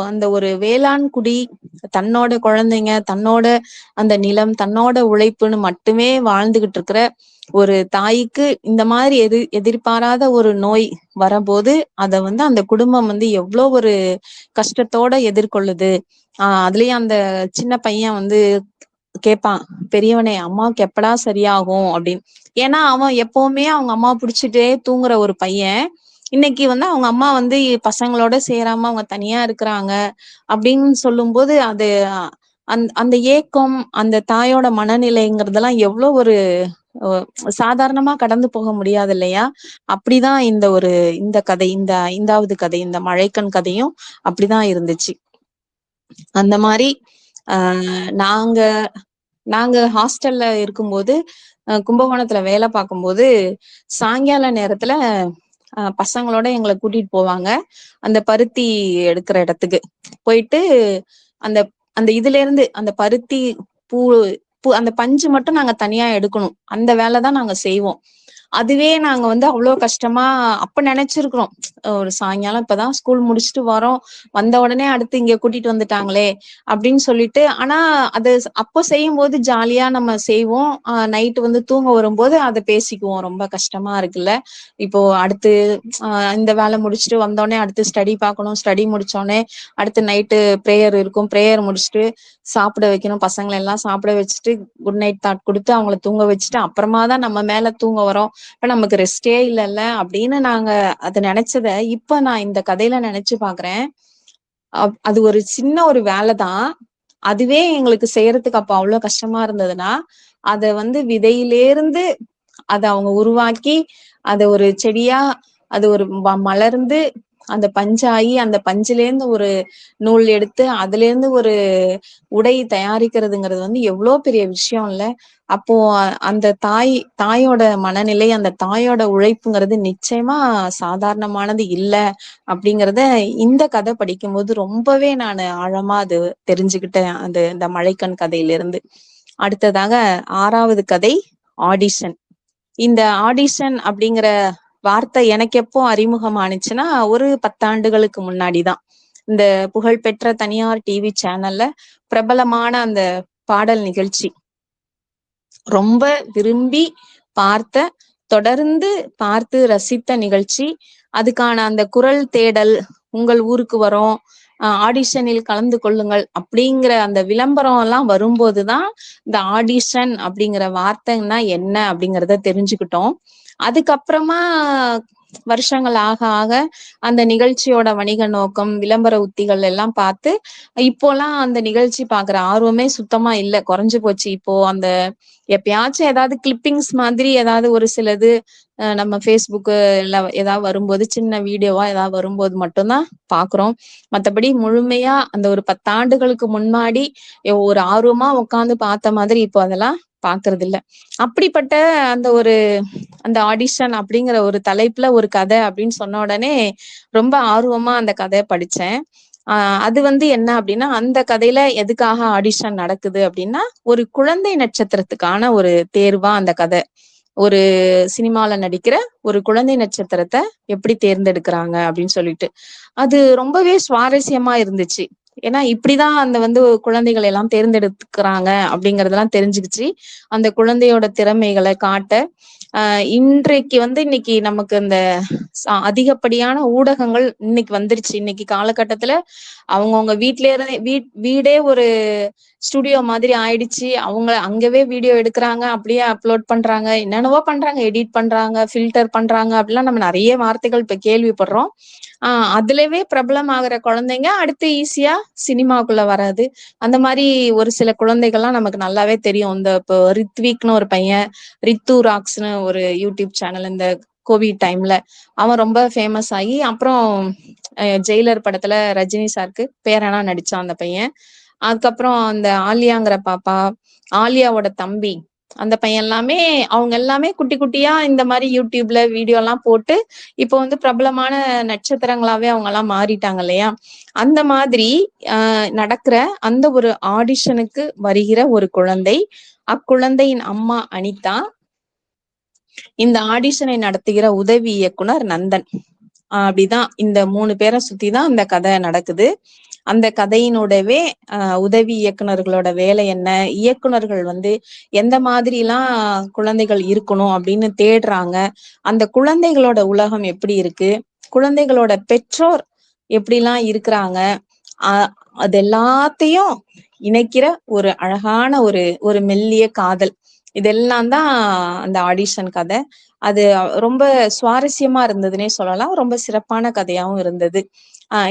அந்த ஒரு வேளாண் குடி தன்னோட குழந்தைங்க, தன்னோட அந்த நிலம், தன்னோட உழைப்புன்னு மட்டுமே வாழ்ந்துகிட்டு இருக்கிற ஒரு தாய்க்கு இந்த மாதிரி எதிர்பாராத ஒரு நோய் வரபோது அத வந்து அந்த குடும்பம் வந்து எவ்வளோ ஒரு கஷ்டத்தோட எதிர்கொள்ளுது. அதுலயும் அந்த சின்ன பையன் வந்து கேட்பான், பெரியவனே அம்மாவுக்கு எப்படா சரியாகும் அப்படின்னு. ஏன்னா அவன் எப்பவுமே அவங்க அம்மா பிடிச்சிட்டே தூங்குற ஒரு பையன், இன்னைக்கு வந்து அவங்க அம்மா வந்து பசங்களோட சேராம அவங்க தனியா இருக்கிறாங்க அப்படின்னு சொல்லும்போது அது அந்த ஏக்கம், அந்த தாயோட மனநிலைங்கிறதெல்லாம் எவ்வளவு ஒரு சாதாரணமா கடந்து போக முடியாது இல்லையா. அப்படிதான் இந்த கதை, இந்த 5வது கதை, இந்த மழைக்கண் கதையும் அப்படிதான் இருந்துச்சு. அந்த மாதிரி நாங்க நாங்க ஹாஸ்டல்ல இருக்கும்போது கும்பகோணத்துல வேலை பார்க்கும்போது சாயங்கால நேரத்துல பசங்களோட எங்களை கூட்டிட்டு போவாங்க அந்த பருத்தி எடுக்கிற இடத்துக்கு. போயிட்டு அந்த அந்த இதுல இருந்து அந்த பருத்தி பூ அந்த பஞ்சு மட்டும் நாங்க தனியா எடுக்கணும், அந்த வேலைதான் நாங்க செய்வோம். அதுவே நாங்க வந்து அவ்வளவு கஷ்டமா அப்ப நினைச்சிருக்கிறோம். ஒரு சாயங்காலம் இப்பதான் ஸ்கூல் முடிச்சுட்டு வரோம், வந்த உடனே அடுத்து இங்க கூட்டிட்டு வந்துட்டாங்களே அப்படின்னு சொல்லிட்டு. ஆனா அது அப்போ செய்யும் போது ஜாலியா நம்ம செய்வோம். நைட்டு வந்து தூங்க வரும்போது அதை பேசிக்குவோம், ரொம்ப கஷ்டமா இருக்குல்ல, இப்போ அடுத்து இந்த வேலை முடிச்சுட்டு வந்தோடனே அடுத்து ஸ்டடி பார்க்கணும், ஸ்டடி முடிச்சோடனே அடுத்து நைட்டு ப்ரேயர் இருக்கும், ப்ரேயர் முடிச்சுட்டு சாப்பிட வைக்கணும், பசங்களை எல்லாம் சாப்பிட வச்சுட்டு குட் நைட் தாட் கொடுத்து அவங்கள தூங்க வச்சுட்டு அப்புறமா தான் நம்ம மேல தூங்க வரோம். இப்ப நமக்கு ரெஸ்டே இல்லைல்ல அப்படின்னு நாங்க அதை நினைச்சத இப்ப நான் இந்த கதையில நினைச்சு பாக்குறேன். அது ஒரு சின்ன ஒரு வேலைதான், அதுவே எங்களுக்கு செய்யறதுக்கு அப்ப அவ்வளவு கஷ்டமா இருந்ததுன்னா அத வந்து விதையிலேருந்து அதை அவங்க உருவாக்கி அதை ஒரு செடியா அது ஒரு மலர்ந்து அந்த பஞ்சாயி அந்த பஞ்சிலேருந்து ஒரு நூல் எடுத்து அதுல இருந்து ஒரு உடை தயாரிக்கிறதுங்கிறது வந்து எவ்வளவு பெரிய விஷயம் இல்ல. அப்போ அந்த தாயோட மனநிலை, அந்த தாயோட உழைப்புங்கிறது நிச்சயமா சாதாரணமானது இல்ல அப்படிங்கிறத இந்த கதை படிக்கும்போது ரொம்பவே நான் ஆழமா அது தெரிஞ்சுக்கிட்டேன் இந்த மழைக்கண் கதையிலிருந்து. அடுத்ததாக 6வது கதை ஆடிஷன். இந்த ஆடிஷன் அப்படிங்கிற வார்த்தை எனக்கு எப்போ அறிமுகம் ஆனிச்சுன்னா ஒரு 10 ஆண்டுகளுக்கு முன்னாடிதான். இந்த புகழ்பெற்ற தனியார் டிவி சேனல்ல பிரபலமான அந்த பாடல் நிகழ்ச்சி, ரொம்ப விரும்பி பார்த்த, தொடர்ந்து பார்த்து ரசித்த நிகழ்ச்சி. அதுக்கான அந்த குரல் தேடல், உங்கள் ஊருக்கு வரோம், ஆடிஷனில் கலந்து கொள்ளுங்கள் அப்படிங்கிற அந்த விளம்பரம் எல்லாம் வரும்போதுதான் இந்த ஆடிஷன் அப்படிங்கிற வார்த்தைன்னா என்ன அப்படிங்கிறத தெரிஞ்சுக்கிட்டோம். அதுக்கப்புறமா வருஷங்கள் ஆக ஆக அந்த நிகழ்ச்சியோட வணிக நோக்கம், விளம்பர உத்திகள் எல்லாம் பார்த்து, இப்போலாம் அந்த நிகழ்ச்சி பார்க்குற ஆர்வமே சுத்தமா இல்ல. குறைஞ்சு போச்சு. இப்போ அந்த எப்பயாச்சும் ஏதாவது கிளிப்பிங்ஸ் மாதிரி ஏதாவது ஒரு சிலது நம்ம Facebookல ஏதாவது வரும்போது, சின்ன வீடியோவா ஏதாவது வரும்போது மட்டும் தான் பார்க்குறோம். மத்தபடி முழுமையா அந்த ஒரு 10 ஆண்டுகளுக்கு முன்னாடி ஒரு ஆர்வமா உட்கார்ந்து பார்த்த மாதிரி இப்போ அதெல்லாம் பார்க்கறதில்ல. அப்படிப்பட்ட அந்த ஒரு அந்த ஆடிஷன் அப்படிங்கிற ஒரு தலைப்புல ஒரு கதை அப்படின்னு சொன்ன உடனே ரொம்ப ஆர்வமா அந்த கதைய படிச்சேன். அது வந்து என்ன அப்படின்னா, அந்த கதையில எதுக்காக ஆடிஷன் நடக்குது அப்படின்னா, ஒரு குழந்தை நட்சத்திரத்துக்கான ஒரு தேர்வா அந்த கதை. ஒரு சினிமால நடிக்கிற ஒரு குழந்தை நட்சத்திரத்த எப்படி தேர்ந்தெடுக்கிறாங்க அப்படின்னு சொல்லிட்டு. அது ரொம்பவே சுவாரஸ்யமா இருந்துச்சு. ஏன்னா இப்படிதான் அந்த வந்து குழந்தைகள் எல்லாம் தேர்ந்தெடுக்கிறாங்க அப்படிங்கறதெல்லாம் தெரிஞ்சுக்கிச்சு. அந்த குழந்தையோட திறமைகளை காட்ட இன்றைக்கு வந்து இன்னைக்கு நமக்கு இந்த அதிகப்படியான ஊடகங்கள் இன்னைக்கு வந்துருச்சு. இன்னைக்கு காலகட்டத்துல அவங்கவுங்க வீட்ல இருந்து வீடே ஒரு ஸ்டுடியோ மாதிரி ஆயிடுச்சு. அவங்க அங்கவே வீடியோ எடுக்கிறாங்க, அப்படியே அப்லோட் பண்றாங்க, என்னென்னவோ பண்றாங்க, எடிட் பண்றாங்க, ஃபில்டர் பண்றாங்க, அப்படிலாம் நம்ம நிறைய வார்த்தைகள் இப்ப கேள்விப்படுறோம். அதுலவே பிரபலம் ஆகுற குழந்தைங்க அடுத்து ஈஸியா சினிமாக்குள்ள வராது. அந்த மாதிரி ஒரு சில குழந்தைகள்லாம் நமக்கு நல்லாவே தெரியும். இந்த இப்போ ரித்விக்னு ஒரு பையன், ரித்து ராக்ஸ்னு ஒரு யூடியூப் சேனல் இந்த கோவிட் டைம்ல அவன் ரொம்ப ஃபேமஸ் ஆகி அப்புறம் ஜெயிலர் படத்துல ரஜினி சாருக்கு பேரனா நடிச்சான் அந்த பையன். அதுக்கப்புறம் அந்த ஆலியாங்கிற பாப்பா, ஆலியாவோட தம்பி, அந்த பையன் எல்லாமே அவங்க எல்லாமே குட்டி குட்டியா இந்த மாதிரி யூடியூப்ல வீடியோ எல்லாம் போட்டு இப்போ வந்து பிரபலமான நட்சத்திரங்களாவே அவங்க எல்லாம் மாறிட்டாங்க இல்லையா? அந்த மாதிரி நடக்கிற அந்த ஒரு ஆடிஷனுக்கு வருகிற ஒரு குழந்தை, அக்குழந்தையின் அம்மா அனிதா, இந்த ஆடிஷனை நடத்துகிற உதவி இயக்குனர் நந்தன். அப்படிதான் இந்த 3 பேரை சுத்திதான் அந்த கதை நடக்குது. அந்த கதையினோடவே உதவி இயக்குனர்களோட வேலை என்ன, இயக்குனர்கள் வந்து எந்த மாதிரி எல்லாம் குழந்தைகள் இருக்கணும் அப்படின்னு தேடுறாங்க, அந்த குழந்தைகளோட உலகம் எப்படி இருக்கு, குழந்தைகளோட பெற்றோர் எப்படிலாம் இருக்கிறாங்க, அது எல்லாத்தையும் இணைக்கிற ஒரு அழகான ஒரு ஒரு மெல்லிய காதல். இதெல்லாம் தான் அந்த ஆடிஷன் கதை. அது ரொம்ப சுவாரஸ்யமா இருந்ததுன்னே சொல்லலாம். ரொம்ப சிறப்பான கதையாவும் இருந்தது.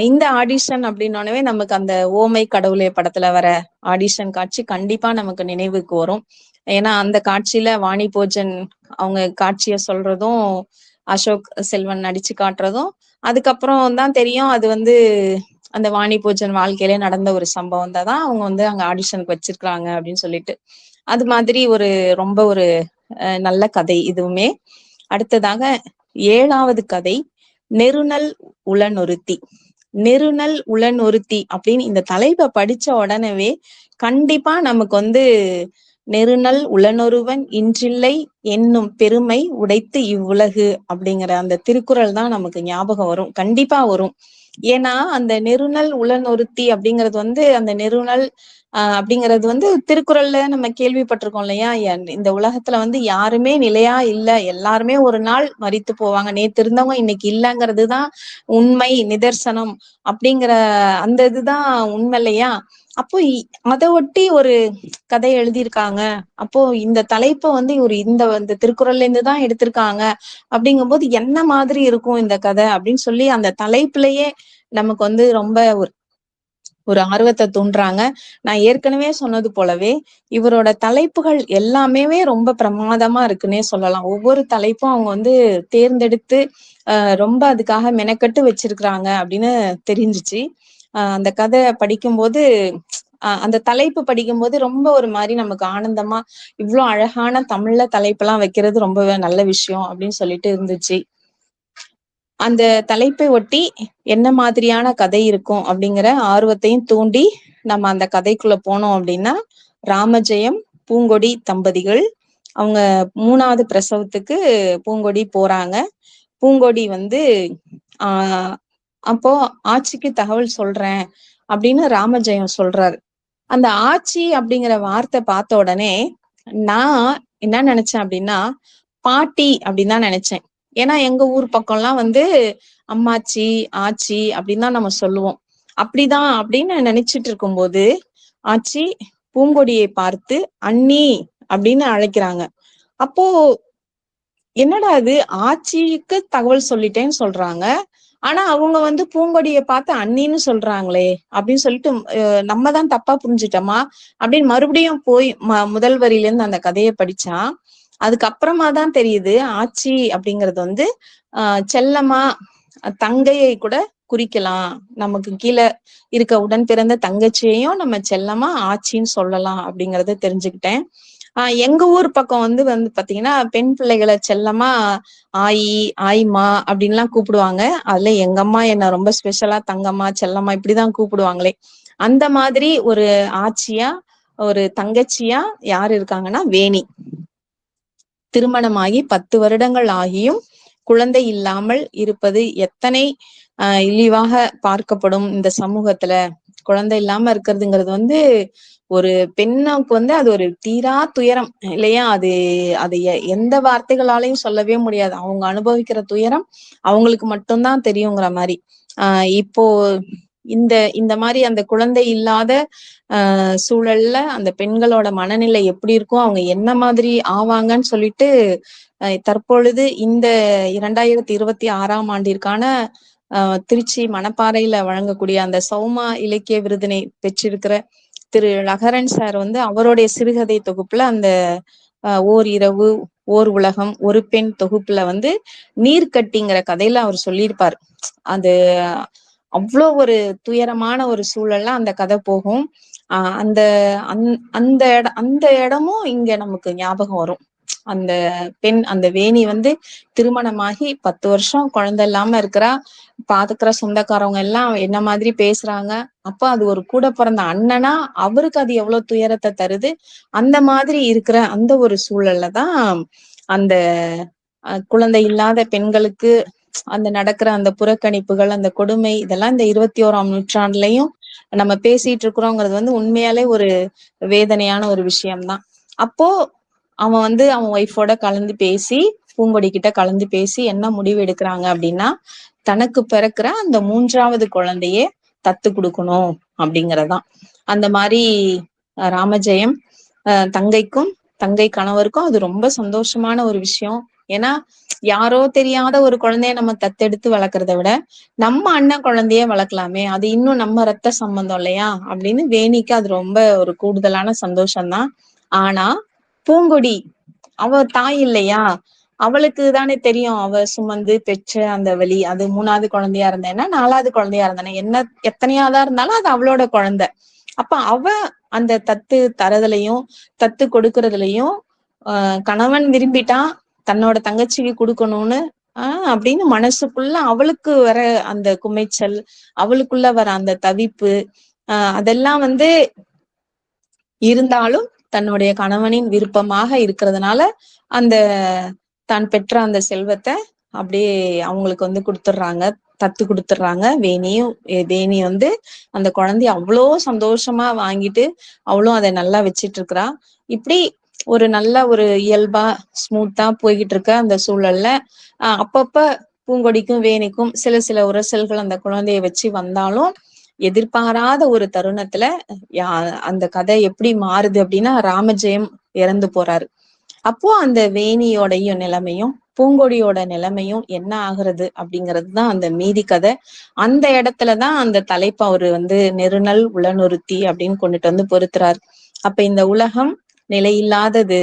இந்த ஆடிஷன் அப்படின்னோடனே நமக்கு அந்த ஓமை கடவுளே படத்துல வர ஆடிஷன் காட்சி கண்டிப்பா நமக்கு நினைவுக்கு வரும். ஏன்னா அந்த காட்சியில வாணி போஜன் அவங்க காட்சிய சொல்றதும், அசோக் செல்வன் நடிச்சு காட்டுறதும், அதுக்கப்புறம் தான் தெரியும் அது வந்து அந்த வாணி போஜன் வாழ்க்கையிலே நடந்த ஒரு சம்பவம் தான் அவங்க வந்து அங்க ஆடிஷனுக்கு வச்சிருக்காங்க அப்படின்னு சொல்லிட்டு. அது மாதிரி ஒரு ரொம்ப ஒரு நல்ல கதை இதுவுமே. அடுத்ததாக 7வது கதை நெருநல் உளனொருத்தி. நெருநல் உளனொருத்தி அப்படின்னு இந்த தலைப்பை படிச்ச உடனேவே கண்டிப்பா நமக்கு வந்து நெருநல் உளனொருவன் இன்றில்லை என்னும் பெருமை உடைத்து இவ்வுலகு அப்படிங்கிற அந்த திருக்குறள் தான் நமக்கு ஞாபகம் வரும். கண்டிப்பா வரும். ஏன்னா அந்த நெருநல் உளனொருத்தி அப்படிங்கிறது வந்து அந்த நெருநல் அப்படிங்கிறது வந்து திருக்குறள்ல நம்ம கேள்விப்பட்டிருக்கோம் இல்லையா? இந்த உலகத்துல வந்து யாருமே நிலையா இல்ல, எல்லாருமே ஒரு நாள் மரித்து போவாங்க, நேத்து இருந்தவங்க இன்னைக்கு இல்லைங்கிறது தான் உண்மை நிதர்சனம் அப்படிங்கிற அந்த இதுதான் உண்மை இல்லையா? அப்போ அதை ஒட்டி ஒரு கதை எழுதியிருக்காங்க. அப்போ இந்த தலைப்பை வந்து இந்த திருக்குறள்ல இருந்து தான் எடுத்திருக்காங்க அப்படிங்கும்போது என்ன மாதிரி இருக்கும் இந்த கதை அப்படின்னு சொல்லி அந்த தலைப்புலயே நமக்கு வந்து ரொம்ப ஒரு ஆர்வத்தை தூண்டுறாங்க. நான் ஏற்கனவே சொன்னது போலவே இவரோட தலைப்புகள் எல்லாமே ரொம்ப பிரமாதமா இருக்குன்னே சொல்லலாம். ஒவ்வொரு தலைப்பும் அவங்க வந்து தேர்ந்தெடுத்து ரொம்ப அதுக்காக மெனக்கட்டு வச்சிருக்கிறாங்க அப்படின்னு தெரிஞ்சிச்சு. அந்த கதை படிக்கும்போது அந்த தலைப்பு படிக்கும்போது ரொம்ப ஒரு மாதிரி நமக்கு ஆனந்தமா, இவ்வளவு அழகான தமிழ்ல தலைப்பெல்லாம் வைக்கிறது ரொம்ப நல்ல விஷயம் அப்படின்னு சொல்லிட்டு இருந்துச்சு. அந்த தலைப்பை ஒட்டி என்ன மாதிரியான கதை இருக்கும் அப்படிங்கிற ஆர்வத்தையும் தூண்டி நம்ம அந்த கதைக்குள்ள போனோம் அப்படின்னா, ராமஜெயம் பூங்கொடி தம்பதிகள் அவங்க 3வது பிரசவத்துக்கு பூங்கொடி போறாங்க. பூங்கொடி வந்து ஆஹ் அப்போ ஆட்சிக்கு தகவல் சொல்றேன் அப்படின்னு ராமஜெயம் சொல்றாரு. அந்த ஆட்சி அப்படிங்கிற வார்த்தை பார்த்த உடனே நான் என்ன நினைச்சேன் அப்படின்னா, பாட்டி அப்படின்னு தான் நினைச்சேன். ஏன்னா எங்க ஊர் பக்கம்லாம் வந்து அம்மாச்சி ஆச்சி அப்படின்னு தான் நம்ம சொல்லுவோம். அப்படிதான் அப்படின்னு நினைச்சிட்டு இருக்கும்போது ஆச்சி பூங்கொடியை பார்த்து அண்ணி அப்படின்னு அழைக்கிறாங்க. அப்போ என்னடா இது, ஆச்சிக்கு தகவல் சொல்லிட்டேன்னு சொல்றாங்க, ஆனா அவங்க வந்து பூங்கொடியை பார்த்து அண்ணின்னு சொல்றாங்களே அப்படின்னு சொல்லிட்டு நம்ம தான் தப்பா புரிஞ்சுட்டோமா அப்படின்னு மறுபடியும் போய் முதல் வரியில இருந்து அந்த கதையை படிச்சா அதுக்கப்புறமா தான் தெரியுது ஆச்சி அப்படிங்கிறது வந்து செல்லமா தங்கையை கூட குறிக்கலாம், நமக்கு கீழே இருக்க உடன் பிறந்த தங்கச்சியையும் நம்ம செல்லமா ஆச்சின்னு சொல்லலாம் அப்படிங்கறத தெரிஞ்சுக்கிட்டேன். எங்க ஊர் பக்கம் வந்து பாத்தீங்கன்னா பெண் பிள்ளைகளை செல்லமா ஆயி ஆயிமா அப்படின்லாம் கூப்பிடுவாங்க. அதுல எங்க அம்மா என்ன ரொம்ப ஸ்பெஷலா தங்கம்மா செல்லம்மா இப்படிதான் கூப்பிடுவாங்களே. அந்த மாதிரி ஒரு ஆச்சியா ஒரு தங்கச்சியா யாரு இருக்காங்கன்னா வேணி. திருமணமாகி 10 வருடங்கள் ஆகியும் குழந்தை இல்லாமல் இருப்பது எத்தனை இழிவாக பார்க்கப்படும் இந்த சமூகத்துல. குழந்தை இல்லாம இருக்கிறதுங்கிறது வந்து ஒரு பெண்ணுக்கு வந்து அது ஒரு தீரா துயரம் இல்லையா? அது அது எந்த வார்த்தைகளாலையும் சொல்லவே முடியாது. அவங்க அனுபவிக்கிற துயரம் அவங்களுக்கு மட்டும்தான் தெரியுங்கிற மாதிரி. இப்போ இந்த இந்த மாதிரி அந்த குழந்தை இல்லாத சூழல்ல அந்த பெண்களோட மனநிலை எப்படி இருக்கும், அவங்க என்ன மாதிரி ஆவாங்கன்னு சொல்லிட்டு தற்பொழுது இந்த 2026ஆம் ஆண்டிற்கான திருச்சி மணப்பாறையில வழங்கக்கூடிய அந்த சௌமா இலக்கிய விருதினை பெற்றிருக்கிற திரு லகரன் சார் வந்து அவருடைய சிறுகதை தொகுப்புல அந்த ஓர் இரவு ஓர் உலகம் ஒரு பெண் தொகுப்புல வந்து நீர்க்கட்டிங்கிற கதையில அவர் சொல்லியிருப்பார். அது அவ்வளோ ஒரு துயரமான ஒரு சூழல்ல அந்த கதை போகும். அந்த அந்த இடமும் இங்க நமக்கு ஞாபகம் வரும். அந்த பெண் அந்த வேணி வந்து திருமணமாகி 10 வருஷம் குழந்தை இல்லாம இருக்கிறா. பாத்துக்கிற சொந்தக்காரவங்க எல்லாம் என்ன மாதிரி பேசுறாங்க. அப்ப அது ஒரு கூட பிறந்த அண்ணனா அவருக்கு அது எவ்வளவு துயரத்தை தருது. அந்த மாதிரி இருக்கிற அந்த ஒரு சூழல்ல தான் அந்த குழந்தை இல்லாத பெண்களுக்கு அந்த நடக்கிற அந்த புறக்கணிப்புகள் அந்த கொடுமை இதெல்லாம் இந்த 21ஆம் நூற்றாண்டுலயும் நம்ம பேசிட்டு இருக்கிறோங்கிறது வந்து உண்மையாலே ஒரு வேதனையான ஒரு விஷயம்தான். அப்போ அவன் வந்து அவன் ஒய்ஃபோட கலந்து பேசி பூங்கொடி கிட்ட கலந்து பேசி என்ன முடிவு எடுக்கிறாங்க அப்படின்னா தனக்கு பிறக்கிற அந்த 3வது குழந்தையே தத்து கொடுக்கணும் அப்படிங்கறதுதான். அந்த மாதிரி ராமஜெயம் தங்கைக்கும் தங்கை கணவருக்கும் அது ரொம்ப சந்தோஷமான ஒரு விஷயம். ஏன்னா யாரோ தெரியாத ஒரு குழந்தைய நம்ம தத்தெடுத்து வளர்க்கறத விட நம்ம அண்ணன் குழந்தைய வளர்க்கலாமே, அது இன்னும் நம்ம ரத்த சம்பந்தம் இல்லையா அப்படின்னு வேணிக்கு அது ரொம்ப ஒரு கூடுதலான சந்தோஷம்தான். ஆனா பூங்கொடி அவ தாய் இல்லையா, அவளுக்கு தானே தெரியும் அவ சுமந்து பெற்ற அந்த வலி. அது 3வது குழந்தையா இருந்தேன்னா 4வது குழந்தையா இருந்தேன்னா என்ன எத்தனையாதான் இருந்தாலும் அது அவளோட குழந்தை. அப்ப அவ அந்த தத்து தரதுலையும் தத்து கொடுக்கறதுலயும் கணவன் விரும்பிட்டான் தன்னோட தங்கச்சிக்கு கொடுக்கணும்னு அப்படின்னு மனசுக்குள்ள அவளுக்கு வர அந்த குமைச்சல், அவளுக்குள்ள வர அந்த தவிப்பு அதெல்லாம் வந்து இருந்தாலும் தன்னுடைய கணவனின் விருப்பமாக இருக்கிறதுனால அந்த தான் பெற்ற அந்த செல்வத்தை அப்படியே அவங்களுக்கு வந்து கொடுத்துடுறாங்க, தத்து கொடுத்துடுறாங்க. வேணி வந்து அந்த குழந்தைய அவ்வளோ சந்தோஷமா வாங்கிட்டு அவளும் அதை நல்லா வச்சிட்டு இருக்கிறா. இப்படி ஒரு நல்ல ஒரு இயல்பா ஸ்மூத்தா போய்கிட்டு இருக்க அந்த சூழல்ல அப்பப்ப பூங்கொடிக்கும் வேணிக்கும் சில சில உரசல்கள் அந்த குழந்தைய வச்சு வந்தாலும் எதிர்பாராத ஒரு தருணத்துல அந்த கதை எப்படி மாறுது அப்படின்னா ராமஜெயம் இறந்து போறாரு. அப்போ அந்த வேணியோடையும் நிலைமையும் பூங்கொடியோட நிலைமையும் என்ன ஆகுறது அப்படிங்கிறதுதான் அந்த மீதி கதை. அந்த இடத்துலதான் அந்த தலைப்பு அவரு வந்து நெருநல் உளநொருத்தி அப்படின்னு கொண்டுட்டு வந்து பொறுத்துறாரு. அப்ப இந்த உலகம் நிலையில்லாதது,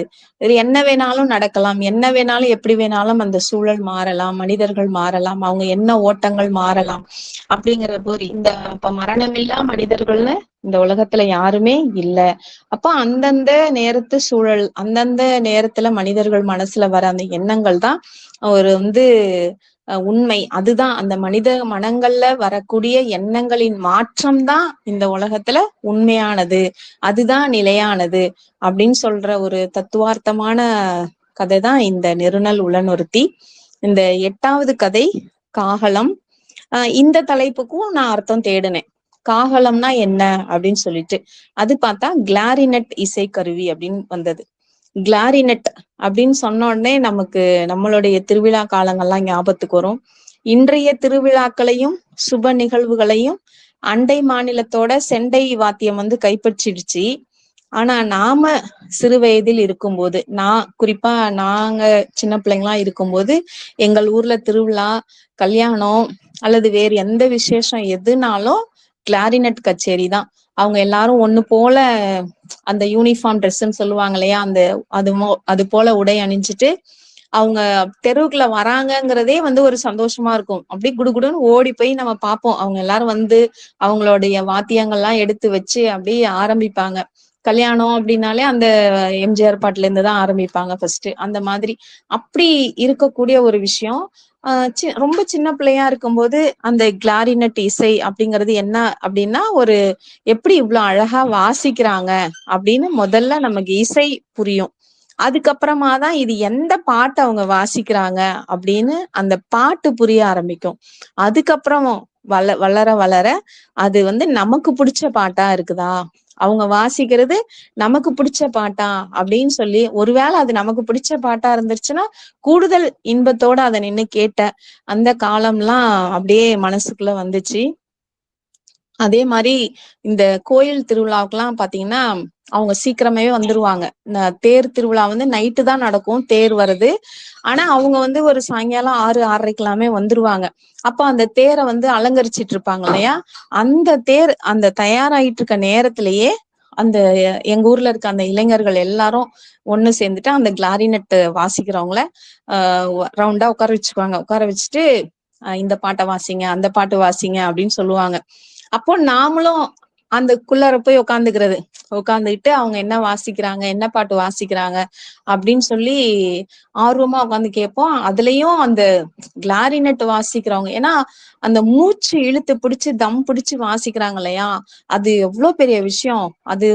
என்ன வேணாலும் நடக்கலாம், என்ன வேணாலும் எப்படி வேணாலும் அந்த சூழல் மாறலாம், மனிதர்கள் மாறலாம், அவங்க என்ன ஓட்டங்கள் மாறலாம் அப்படிங்கிற போது இந்த இப்ப மரணமில்லா மனிதர்கள்னு இந்த உலகத்துல யாருமே இல்ல. அப்ப அந்தந்த நேரத்து சூழல் அந்தந்த நேரத்துல மனிதர்கள் மனசுல வர அந்த எண்ணங்கள் தான் ஒரு வந்து உண்மை. அதுதான் அந்த மனித மனங்கள்ல வரக்கூடிய எண்ணங்களின் மாற்றம் தான் இந்த உலகத்துல உண்மையானது, அதுதான் நிலையானது அப்படின்னு சொல்ற ஒரு தத்துவார்த்தமான கதை தான் இந்த நெருநல் உளநொருத்தி. இந்த 8வது கதை காகலம். இந்த தலைப்புக்கும் நான் அர்த்தம் தேடினேன். காகலம்னா என்ன அப்படின்னு சொல்லிட்டு அது பார்த்தா கிளாரினட் இசைக்கருவி அப்படின்னு வந்தது. கிளாரினட் அப்படின்னு சொன்ன உடனே நமக்கு நம்மளுடைய திருவிழா காலங்கள்லாம் ஞாபகத்துக்கு வரும். இன்றைய திருவிழாக்களையும் சுப நிகழ்வுகளையும் அண்டை மாநிலத்தோட செண்டை வாத்தியம் வந்து கைப்பற்றிடுச்சு. ஆனா நாம சிறு வயதில் இருக்கும்போது, குறிப்பா நாங்க சின்ன பிள்ளைங்களா இருக்கும்போது, எங்கள் ஊர்ல திருவிழா, கல்யாணம் அல்லது வேறு எந்த விசேஷம் எதுனாலும் கிளாரினட் கச்சேரி தான். அவங்க எல்லாரும் ஒண்ணு போல அந்த யூனிஃபார்ம் ட்ரெஸ்ன்னு சொல்லுவாங்க இல்லையா, அது போல உடை அணிஞ்சிட்டு அவங்க தெருவுக்குள்ள வராங்கங்கிறதே ஒரு சந்தோஷமா இருக்கும். அப்படியே குடுகுடுன்னு ஓடி போய் நம்ம பார்ப்போம். அவங்க எல்லாரும் அவங்களுடைய வாத்தியங்கள்லாம் எடுத்து வச்சு அப்படியே ஆரம்பிப்பாங்க. கல்யாணம் அப்படின்னாலே அந்த எம்ஜிஆர் பாட்டுல இருந்து தான் ஆரம்பிப்பாங்க ஃபர்ஸ்ட். அந்த மாதிரி அப்படி இருக்கக்கூடிய ஒரு விஷயம். ரொம்ப சின்ன பிள்ளையா இருக்கும்போது அந்த கிளாரினட் இசை அப்படிங்கிறது என்ன அப்படின்னா, எப்படி இவ்வளவு அழகா வாசிக்கிறாங்க அப்படின்னு முதல்ல நமக்கு இசை புரியும். அதுக்கப்புறமா தான் இது எந்த பாட்டு அவங்க வாசிக்கிறாங்க அப்படின்னு அந்த பாட்டு புரிய ஆரம்பிக்கும். அதுக்கப்புறம் வளர வளர அது நமக்கு பிடிச்ச பாட்டா இருக்குதா, அவங்க வாசிக்கிறது நமக்கு பிடிச்ச பாட்டா அப்படின்னு சொல்லி, ஒருவேளை அது நமக்கு பிடிச்ச பாட்டா இருந்துச்சுன்னா கூடுதல் இன்பத்தோட அதை நின்னு கேட்ட அந்த காலம்லாம் அப்படியே மனசுக்குள்ள வந்துச்சு. அதே மாதிரி இந்த கோயில் திருவிழாவுக்குலாம் பாத்தீங்கன்னா அவங்க சீக்கிரமே வந்துருவாங்க. தேர் திருவிழா நைட்டு தான் நடக்கும், தேர் வருது. ஆனா அவங்க ஒரு சாயங்காலம் 6-6:30 வந்துருவாங்க. அப்ப அந்த தேரை அலங்கரிச்சிட்டு இருப்பாங்க இல்லையா, அந்த தேர் அந்த தயாராயிட்டு இருக்க நேரத்திலேயே அந்த எங்க ஊர்ல இருக்க அந்த இளைஞர்கள் எல்லாரும் ஒண்ணு சேர்ந்துட்டு அந்த கிளாரினட் வாசிக்கிறவங்கள ரவுண்டா உட்கார வச்சுட்டு இந்த பாட்டை வாசிங்க, அந்த பாட்டு வாசிங்க அப்படின்னு சொல்லுவாங்க. அப்போ நாமளும் அந்தக்குள்ளார போய் உட்காந்துக்கிட்டு அவங்க என்ன வாசிக்கிறாங்க, என்ன பாட்டு வாசிக்கிறாங்க அப்படின்னு சொல்லி ஆர்வமா உட்காந்து கேட்போம். அதுலயும் அந்த கிளாரினட் வாசிக்கிறவங்க, ஏன்னா அந்த மூச்சு இழுத்து பிடிச்சு தம் பிடிச்சு வாசிக்கிறாங்க இல்லையா, அது எவ்வளவு பெரிய விஷயம். அது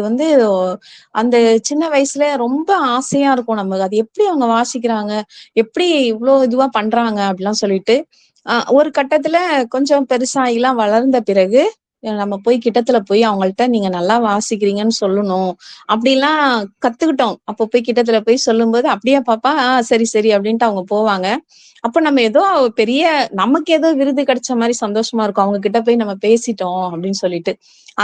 அந்த சின்ன வயசுல ரொம்ப ஆசையா இருக்கும் நமக்கு, அது எப்படி அவங்க வாசிக்கிறாங்க, எப்படி இவ்வளவு இதுவா பண்றாங்க அப்படிலாம் சொல்லிட்டு. ஒரு கட்டத்துல கொஞ்சம் பெருசாயிலாம் வளர்ந்த பிறகு நம்ம போய் கிட்டத்துல போய் அவங்கள்ட்ட நீங்க நல்லா வாசிக்கிறீங்கன்னு சொல்லணும் அப்படிலாம் கத்துக்கிட்டோம். அப்ப போய் கிட்டத்துல போய் சொல்லும்போது, அப்படியே பாப்பா, சரி சரி அப்படின்ட்டு அவங்க போவாங்க. அப்ப நம்ம ஏதோ நமக்கு ஏதோ விருது கிடைச்ச மாதிரி சந்தோஷமா இருக்கும், அவங்க கிட்ட போய் நம்ம பேசிட்டோம் அப்படின்னு சொல்லிட்டு.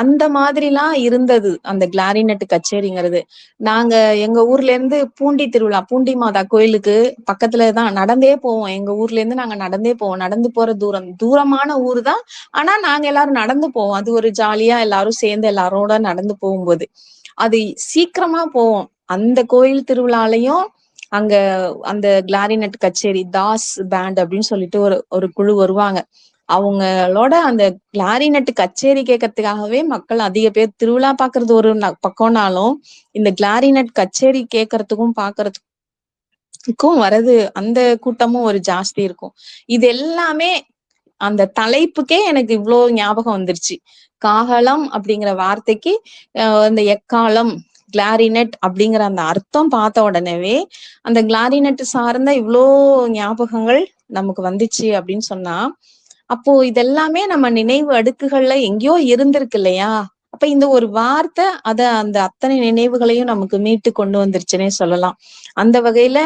அந்த மாதிரிலாம் இருந்தது அந்த கிளாரினட் கச்சேரிங்கிறது. நாங்க எங்க ஊர்ல இருந்து பூண்டி திருவிழா, பூண்டி மாதா கோயிலுக்கு பக்கத்துலதான் நடந்தே போவோம். எங்க ஊர்ல இருந்து நாங்க நடந்தே போவோம். நடந்து போற தூரமான ஊர் தான். ஆனா நாங்க எல்லாரும் நடந்து போவோம். அது ஒரு ஜாலியா எல்லாரும் சேர்ந்து எல்லாரோட நடந்து போகும்போது அது சீக்கிரமா போவோம். அந்த கோயில் திருவிழாலையும் அங்க அந்த கிளாரினட் கச்சேரி, தாஸ் பேண்ட் அப்படின்னு சொல்லிட்டு ஒரு குழு வருவாங்க. அவங்களோட அந்த கிளாரினட் கச்சேரி கேட்கறதுக்காகவே மக்கள் அதிக பேர், திருவிழா பாக்குறது ஒரு பக்கம்னாலும் இந்த கிளாரினட் கச்சேரி கேட்கறதுக்கும் பாக்குறதுக்கும் வர்றது, அந்த கூட்டமும் ஒரு ஜாஸ்தி இருக்கும். இது எல்லாமே அந்த தலைப்புக்கே எனக்கு இவ்வளோ ஞாபகம் வந்துருச்சு. காஹளம் அப்படிங்கிற வார்த்தைக்கு இந்த எக்காலம், கிளாரினட் அப்படிங்கிற அந்த அர்த்தம் பார்த்த உடனேவே அந்த கிளாரினட் சார்ந்த இவ்வளோ ஞாபகங்கள் நமக்கு வந்துச்சு அப்படின்னு சொன்னா, அப்போ இதெல்லாமே நம்ம நினைவு அடுக்குகள்ல எங்கேயோ இருந்திருக்கு இல்லையா. அப்ப இந்த ஒரு வார்த்தை அந்த அத்தனை நினைவுகளையும் நமக்கு மீட்டு கொண்டு வந்துருச்சுன்னே சொல்லலாம். அந்த வகையில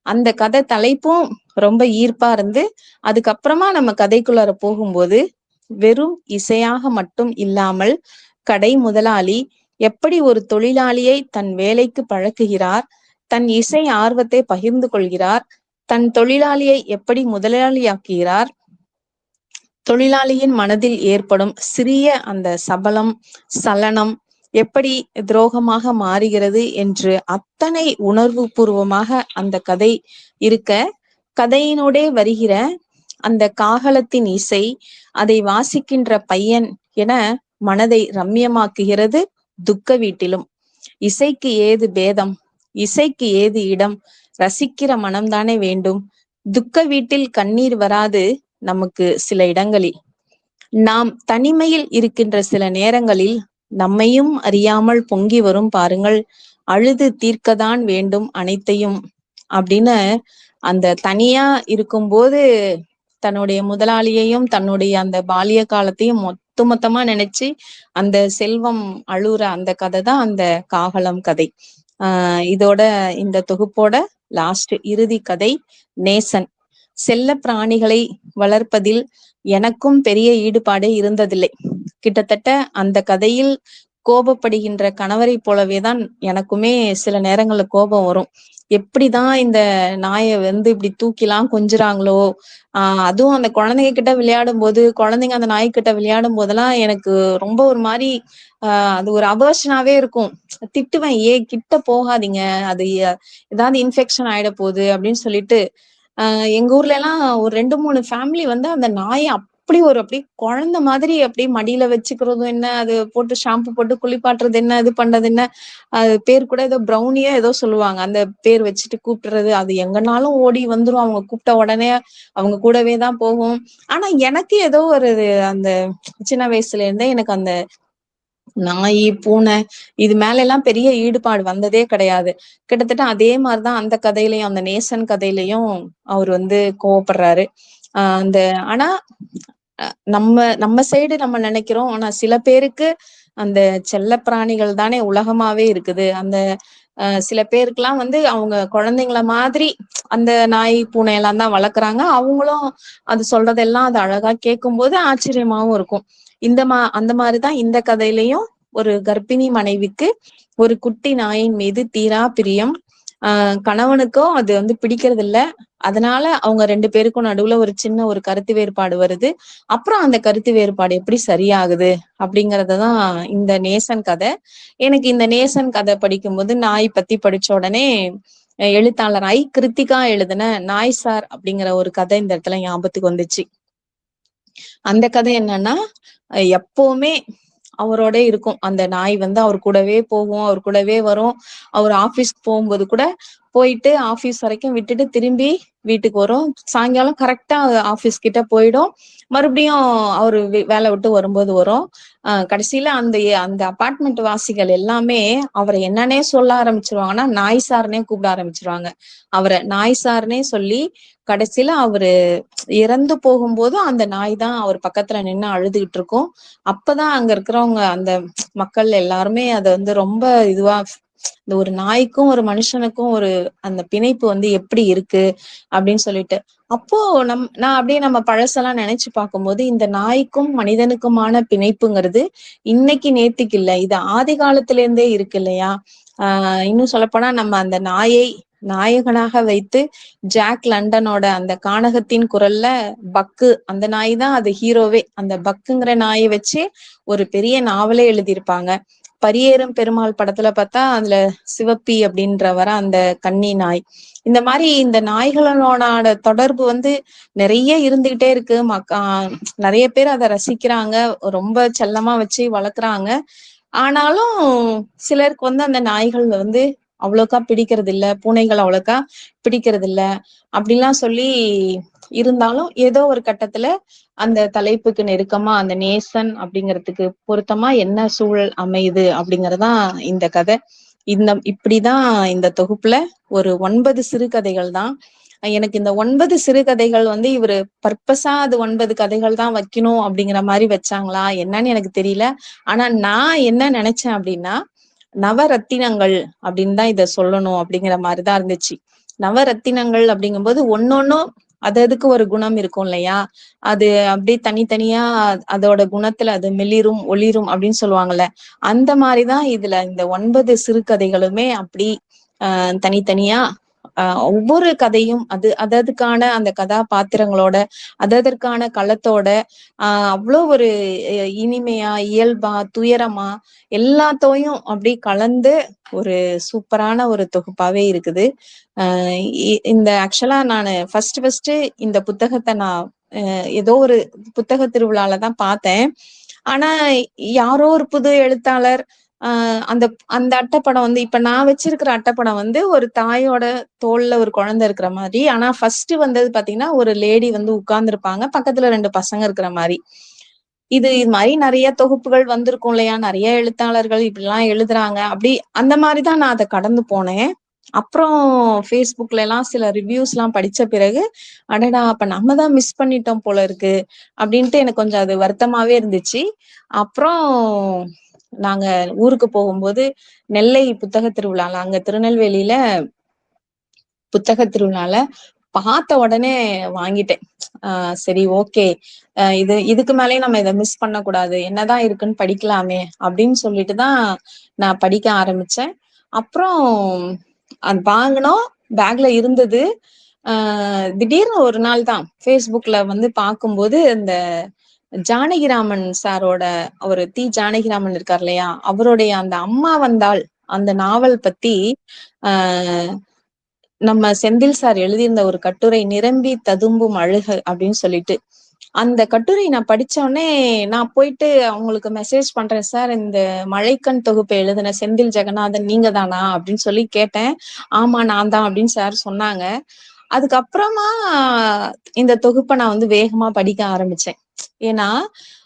அந்த கதை தலைப்பும் ரொம்ப ஈர்ப்பா இருந்து, அதுக்கப்புறமா நம்ம கதைக்குள்ளார போகும்போது வெறும் இசையாக மட்டும் இல்லாமல் கடை முதலாளி எப்படி ஒரு தொழிலாளியை தன் வேலைக்கு பழக்குகிறார், தன் இசை ஆர்வத்தை பகிர்ந்து கொள்கிறார், தன் தொழிலாளியை எப்படி முதலாளியாக்குகிறார், தொழிலாளியின் மனதில் ஏற்படும் சிறிய அந்த சலனம் எப்படி துரோகமாக மாறுகிறது என்று அத்தனை உணர்வு பூர்வமாக அந்த கதை இருக்க, கதையினோடே வருகிற அந்த காகளத்தின் இசை, அதை வாசிக்கின்ற பையன் என மனதை ரம்யமாக்குகிறது. துக்க வீட்டிலும் இசைக்கு ஏது பேதம், இசைக்கு ஏது இடம், ரசிக்கிற மனம்தானே வேண்டும். துக்க வீட்டில் கண்ணீர் வராது நமக்கு சில இடங்களில். நாம் தனிமையில் இருக்கின்ற சில நேரங்களில் நம்மையும் அறியாமல் பொங்கி வரும் பாருங்கள், அழுது தீர்க்கத்தான் வேண்டும் அனைத்தையும் அப்படின்னு. அந்த தனியா இருக்கும்போது தன்னுடைய முதலாளியையும் தன்னுடைய அந்த பாலிய காலத்தையும் மொத்தமா நினைச்சு அந்த செல்வம் அழுற அந்த கதை தான் அந்த காகளம் கதை. இதோட இந்த தொகுப்போட லாஸ்ட் இறுதி கதை நேசன். செல்ல பிராணிகளை வளர்ப்பதில் எனக்கும் பெரிய ஈடுபாடே இருந்ததில்லை. கிட்டத்தட்ட அந்த கதையில் கோபப்படுகின்ற கணவரை போலவேதான் எனக்குமே சில நேரங்கள்ல கோபம் வரும். எப்படிதான் இந்த நாயை வந்து இப்படி தூக்கிலாம் கொஞ்சுறாங்களோ. அதுவும் அந்த குழந்தைங்க கிட்ட விளையாடும் போது, குழந்தைங்க அந்த நாய்க்கிட்ட விளையாடும் போதெல்லாம் எனக்கு ரொம்ப ஒரு மாதிரி அது ஒரு அபர்ஷனாவே இருக்கும். திட்டுவேன், கிட்ட போகாதீங்க, அது ஏதாவது இன்ஃபெக்ஷன் ஆயிட போகுது அப்படின்னு சொல்லிட்டு. எங்க ஊர்ல எல்லாம் ஒரு 2, 3 ஃபேமிலி வந்து அந்த நாய அப்படி குழந்தை மாதிரி அப்படியே மடியில வச்சுக்கிறதும் என்ன, அது போட்டு ஷாம்பு போட்டு குளிப்பாட்டுறது என்ன, இது பண்றது என்ன, அது பேர் கூட ஏதோ ப்ரௌனியா ஏதோ சொல்லுவாங்க. அந்த பேர் வச்சுட்டு கூப்பிடுறது. அது எங்கனாலும் ஓடி வந்துரும். அவங்க கூப்பிட்ட உடனே அவங்க கூடவே தான் போகும். ஆனா எனக்கு ஏதோ ஒரு அந்த சின்ன வயசுல இருந்தே எனக்கு அந்த நாய், பூனை இது மேல எல்லாம் பெரிய ஈடுபாடு வந்ததே கிடையாது. கிட்டத்தட்ட அதே மாதிரிதான் அந்த கதையிலயும், அந்த நேசன் கதையிலயும் அவர் வந்து கோவப்படுறாரு. அந்த ஆனா நம்ம நம்ம சைடு நம்ம நினைக்கிறோம். ஆனா சில பேருக்கு அந்த செல்ல பிராணிகள் தானே உலகமாவே இருக்குது. அந்த சில பேருக்குலாம் வந்து அவங்க குழந்தைங்கள மாதிரி அந்த நாய், பூனை எல்லாம் தான் வளர்க்குறாங்க. அவங்களும் அது சொல்றதெல்லாம் அது அழகா கேட்கும்போது ஆச்சரியமாவும் இருக்கும். அந்த மாதிரிதான் இந்த கதையிலயும் ஒரு கர்ப்பிணி மனைவிக்கு ஒரு குட்டி நாயின் மீது தீரா பிரியம். கணவனுக்கோ அது வந்து பிடிக்கிறது இல்ல. அதனால அவங்க 2 பேருக்கும் நடுவுல ஒரு சின்ன ஒரு கருத்து வேறுபாடு வருது. அப்புறம் அந்த கருத்து வேறுபாடு எப்படி சரியாகுது அப்படிங்கறதுதான் இந்த நேசன் கதை. எனக்கு இந்த நேசன் கதை படிக்கும்போது நாய் பத்தி படிச்ச உடனே எழுத்தாளர் கிருத்திகா எழுதின நாய் சார் அப்படிங்கிற ஒரு கதை இந்த இடத்துல ஞாபகத்துக்கு வந்துச்சு. அந்த கதை என்னன்னா, எப்பவுமே அவரோட இருக்கும். அந்த நாய் வந்து அவர் கூடவே போகும், அவர் கூடவே வரும். அவர் ஆபீஸ்க்கு போகும்போது கூட போயிட்டு ஆபீஸ் வரைக்கும் விட்டுட்டு திரும்பி வீட்டுக்கு வரும். சாயங்காலம் கரெக்டா ஆபீஸ் கிட்ட போயிடும். மறுபடியும் அவரு வேலை விட்டு வரும்போது வரும். கடைசியில அந்த அந்த அபார்ட்மெண்ட் வாசிகள் எல்லாமே அவரை என்னன்னே சொல்ல ஆரம்பிச்சிருவாங்கன்னா, நாய் சார்னே கூப்பிட ஆரம்பிச்சிருவாங்க. அவரை நாய் சார்னே சொல்லி கடைசியில அவரு இறந்து போகும்போது அந்த நாய் தான் அவர் பக்கத்துல நின்னு அழுதுகிட்டு இருக்கும். அப்பதான் அங்க இருக்கிறவங்க அந்த மக்கள் எல்லாருமே அத வந்து ரொம்ப இதுவா, இந்த ஒரு நாய்க்கும் ஒரு மனுஷனுக்கும் ஒரு அந்த பிணைப்பு வந்து எப்படி இருக்கு அப்படின்னு சொல்லிட்டு. அப்போ நான் அப்படியே நம்ம பழசெல்லாம் நினைச்சு பார்க்கும்போது இந்த நாய்க்கும் மனிதனுக்குமான பிணைப்புங்கிறது இன்னைக்கு நேத்துக்கு இல்ல, இது ஆதி காலத்துல இருந்தே இருக்கு இல்லையா? இன்னும் சொல்லப்போனா நம்ம அந்த நாயை நாயகனாக வைத்து ஜாக் லண்டனோட அந்த கானகத்தின் குரல்ல பக்கு அந்த நாய் தான் அது ஹீரோவே. அந்த பக்குங்கிற நாயை வச்சு ஒரு பெரிய நாவலே எழுதியிருப்பாங்க. பரியேறும் பெருமாள் படத்துல பார்த்தா அதுல சிவப்பி அப்படின்றவர அந்த கன்னி நாய். இந்த மாதிரி இந்த நாய்களோட தொடர்பு வந்து நிறைய இருந்துகிட்டே இருக்கு. நிறைய பேர் அதை ரசிக்கிறாங்க, ரொம்ப செல்லமா வச்சு வளர்க்குறாங்க. ஆனாலும் சிலருக்கு வந்து அந்த நாய்கள் வந்து அவ்வளோக்கா பிடிக்கிறது இல்ல, பூனைகள் அவ்வளோக்கா பிடிக்கிறது இல்ல அப்படிலாம் சொல்லி இருந்தாலும் ஏதோ ஒரு கட்டத்துல அந்த தலைப்புக்கு நெருக்கமா அந்த நேசன் அப்படிங்கிறதுக்கு பொருத்தமா என்ன சூழல் அமையுது அப்படிங்கறதான் இந்த கதை. இப்படிதான் இந்த தொகுப்புல ஒரு 9 சிறுகதைகள் தான். எனக்கு இந்த 9 சிறுகதைகள் வந்து இவரு பர்பஸா அது 9 கதைகள் தான் வைக்கணும் அப்படிங்கிற மாதிரி வச்சாங்களா என்னன்னு எனக்கு தெரியல. ஆனா நான் என்ன நினைச்சேன் அப்படின்னா, நவரத்தினங்கள் அப்படின்னு தான் இத சொல்லணும் அப்படிங்கிற மாதிரிதான் இருந்துச்சு. நவரத்தினங்கள் அப்படிங்கும்போது ஒன்னொன்னும் அதுக்கு ஒரு குணம் இருக்கும் இல்லையா? அது அப்படியே தனித்தனியா அதோட குணத்துல அது மெளிரும் ஒளிரும் அப்படின்னு சொல்லுவாங்கல்ல. அந்த மாதிரிதான் இதுல இந்த 9 சிறுகதைகளுமே அப்படி தனித்தனியா ஒவ்வொரு கதையும் அதுக்கான அந்த கதாபாத்திரங்களோட அதற்கான களத்தோட அவ்வளோ ஒரு இனிமையா, இயல்பா, துயரமா எல்லாத்தையும் அப்படி கலந்து ஒரு சூப்பரான ஒரு தொகுப்பாவே இருக்குது. இந்த ஆக்சுவலா நான் ஃபர்ஸ்ட் இந்த புத்தகத்தை நான் ஏதோ ஒரு புத்தக திருவிழால தான் பார்த்தேன். ஆனா யாரோ ஒரு புது எழுத்தாளர் அந்த அந்த அட்டைப்படம் வந்து இப்ப நான் வச்சிருக்கிற அட்டைப்படம் வந்து ஒரு தாயோட தோல்ல ஒரு குழந்தை இருக்கிற மாதிரி. ஆனா ஃபர்ஸ்ட் வந்தது பாத்தீங்கன்னா ஒரு லேடி வந்து உட்கார்ந்து இருப்பாங்க, பக்கத்துல 2 பசங்க இருக்கிற மாதிரி. இது மாதிரி நிறைய தொகுப்புகள் வந்திருக்கும் இல்லையா? நிறைய எழுத்தாளர்கள் இப்படிலாம் எழுதுறாங்க. அப்படி அந்த மாதிரிதான் நான் அதை கடந்து போனேன். அப்புறம் Facebookல எல்லாம் சில ரிவ்யூஸ் எல்லாம் படிச்ச பிறகு, அடடா அப்ப நம்ம தான் மிஸ் பண்ணிட்டோம் போல இருக்கு அப்படின்ட்டு எனக்கு கொஞ்சம் அது வருத்தமாவே இருந்துச்சு. அப்புறம் நாங்க ஊருக்கு போகும்போது நெல்லை புத்தக திருவிழால, அங்க திருநெல்வேலியில புத்தக திருவிழால பார்த்த உடனே வாங்கிட்டேன். சரி ஓகே, இதுக்கு மேலேயும் நம்ம இதை மிஸ் பண்ணக்கூடாது, என்னதான் இருக்குன்னு படிக்கலாமே அப்படின்னு சொல்லிட்டுதான் நான் படிக்க ஆரம்பிச்சேன். அப்புறம் அது வாங்கினோம், பேக்ல இருந்தது. திடீர்னு ஒரு நாள் தான் ஃபேஸ்புக்ல வந்து பார்க்கும்போது இந்த ஜானகிராமன் சாரோட, ஒரு ஜானகிராமன் இருக்கார் இல்லையா, அவருடைய அந்த அம்மா வந்தாள் அந்த நாவல் பத்தி ஆஹ் நம்ம செந்தில் சார் எழுதியிருந்த ஒரு கட்டுரை, நிரம்பி ததும்பும் அழுக அப்படின்னு சொல்லிட்டு. அந்த கட்டுரை நான் படிச்ச உடனே நான் போயிட்டு அவங்களுக்கு மெசேஜ் பண்றேன், சார் இந்த மழைக்கண் தொகுப்பை எழுதின செந்தில் ஜெகநாதன் நீங்க தானா அப்படின்னு சொல்லி கேட்டேன். ஆமா நான் தான் அப்படின்னு சார் சொன்னாங்க. அதுக்கப்புறமா இந்த தொகுப்பை நான் வந்து வேகமா படிக்க ஆரம்பிச்சேன். ஏன்னா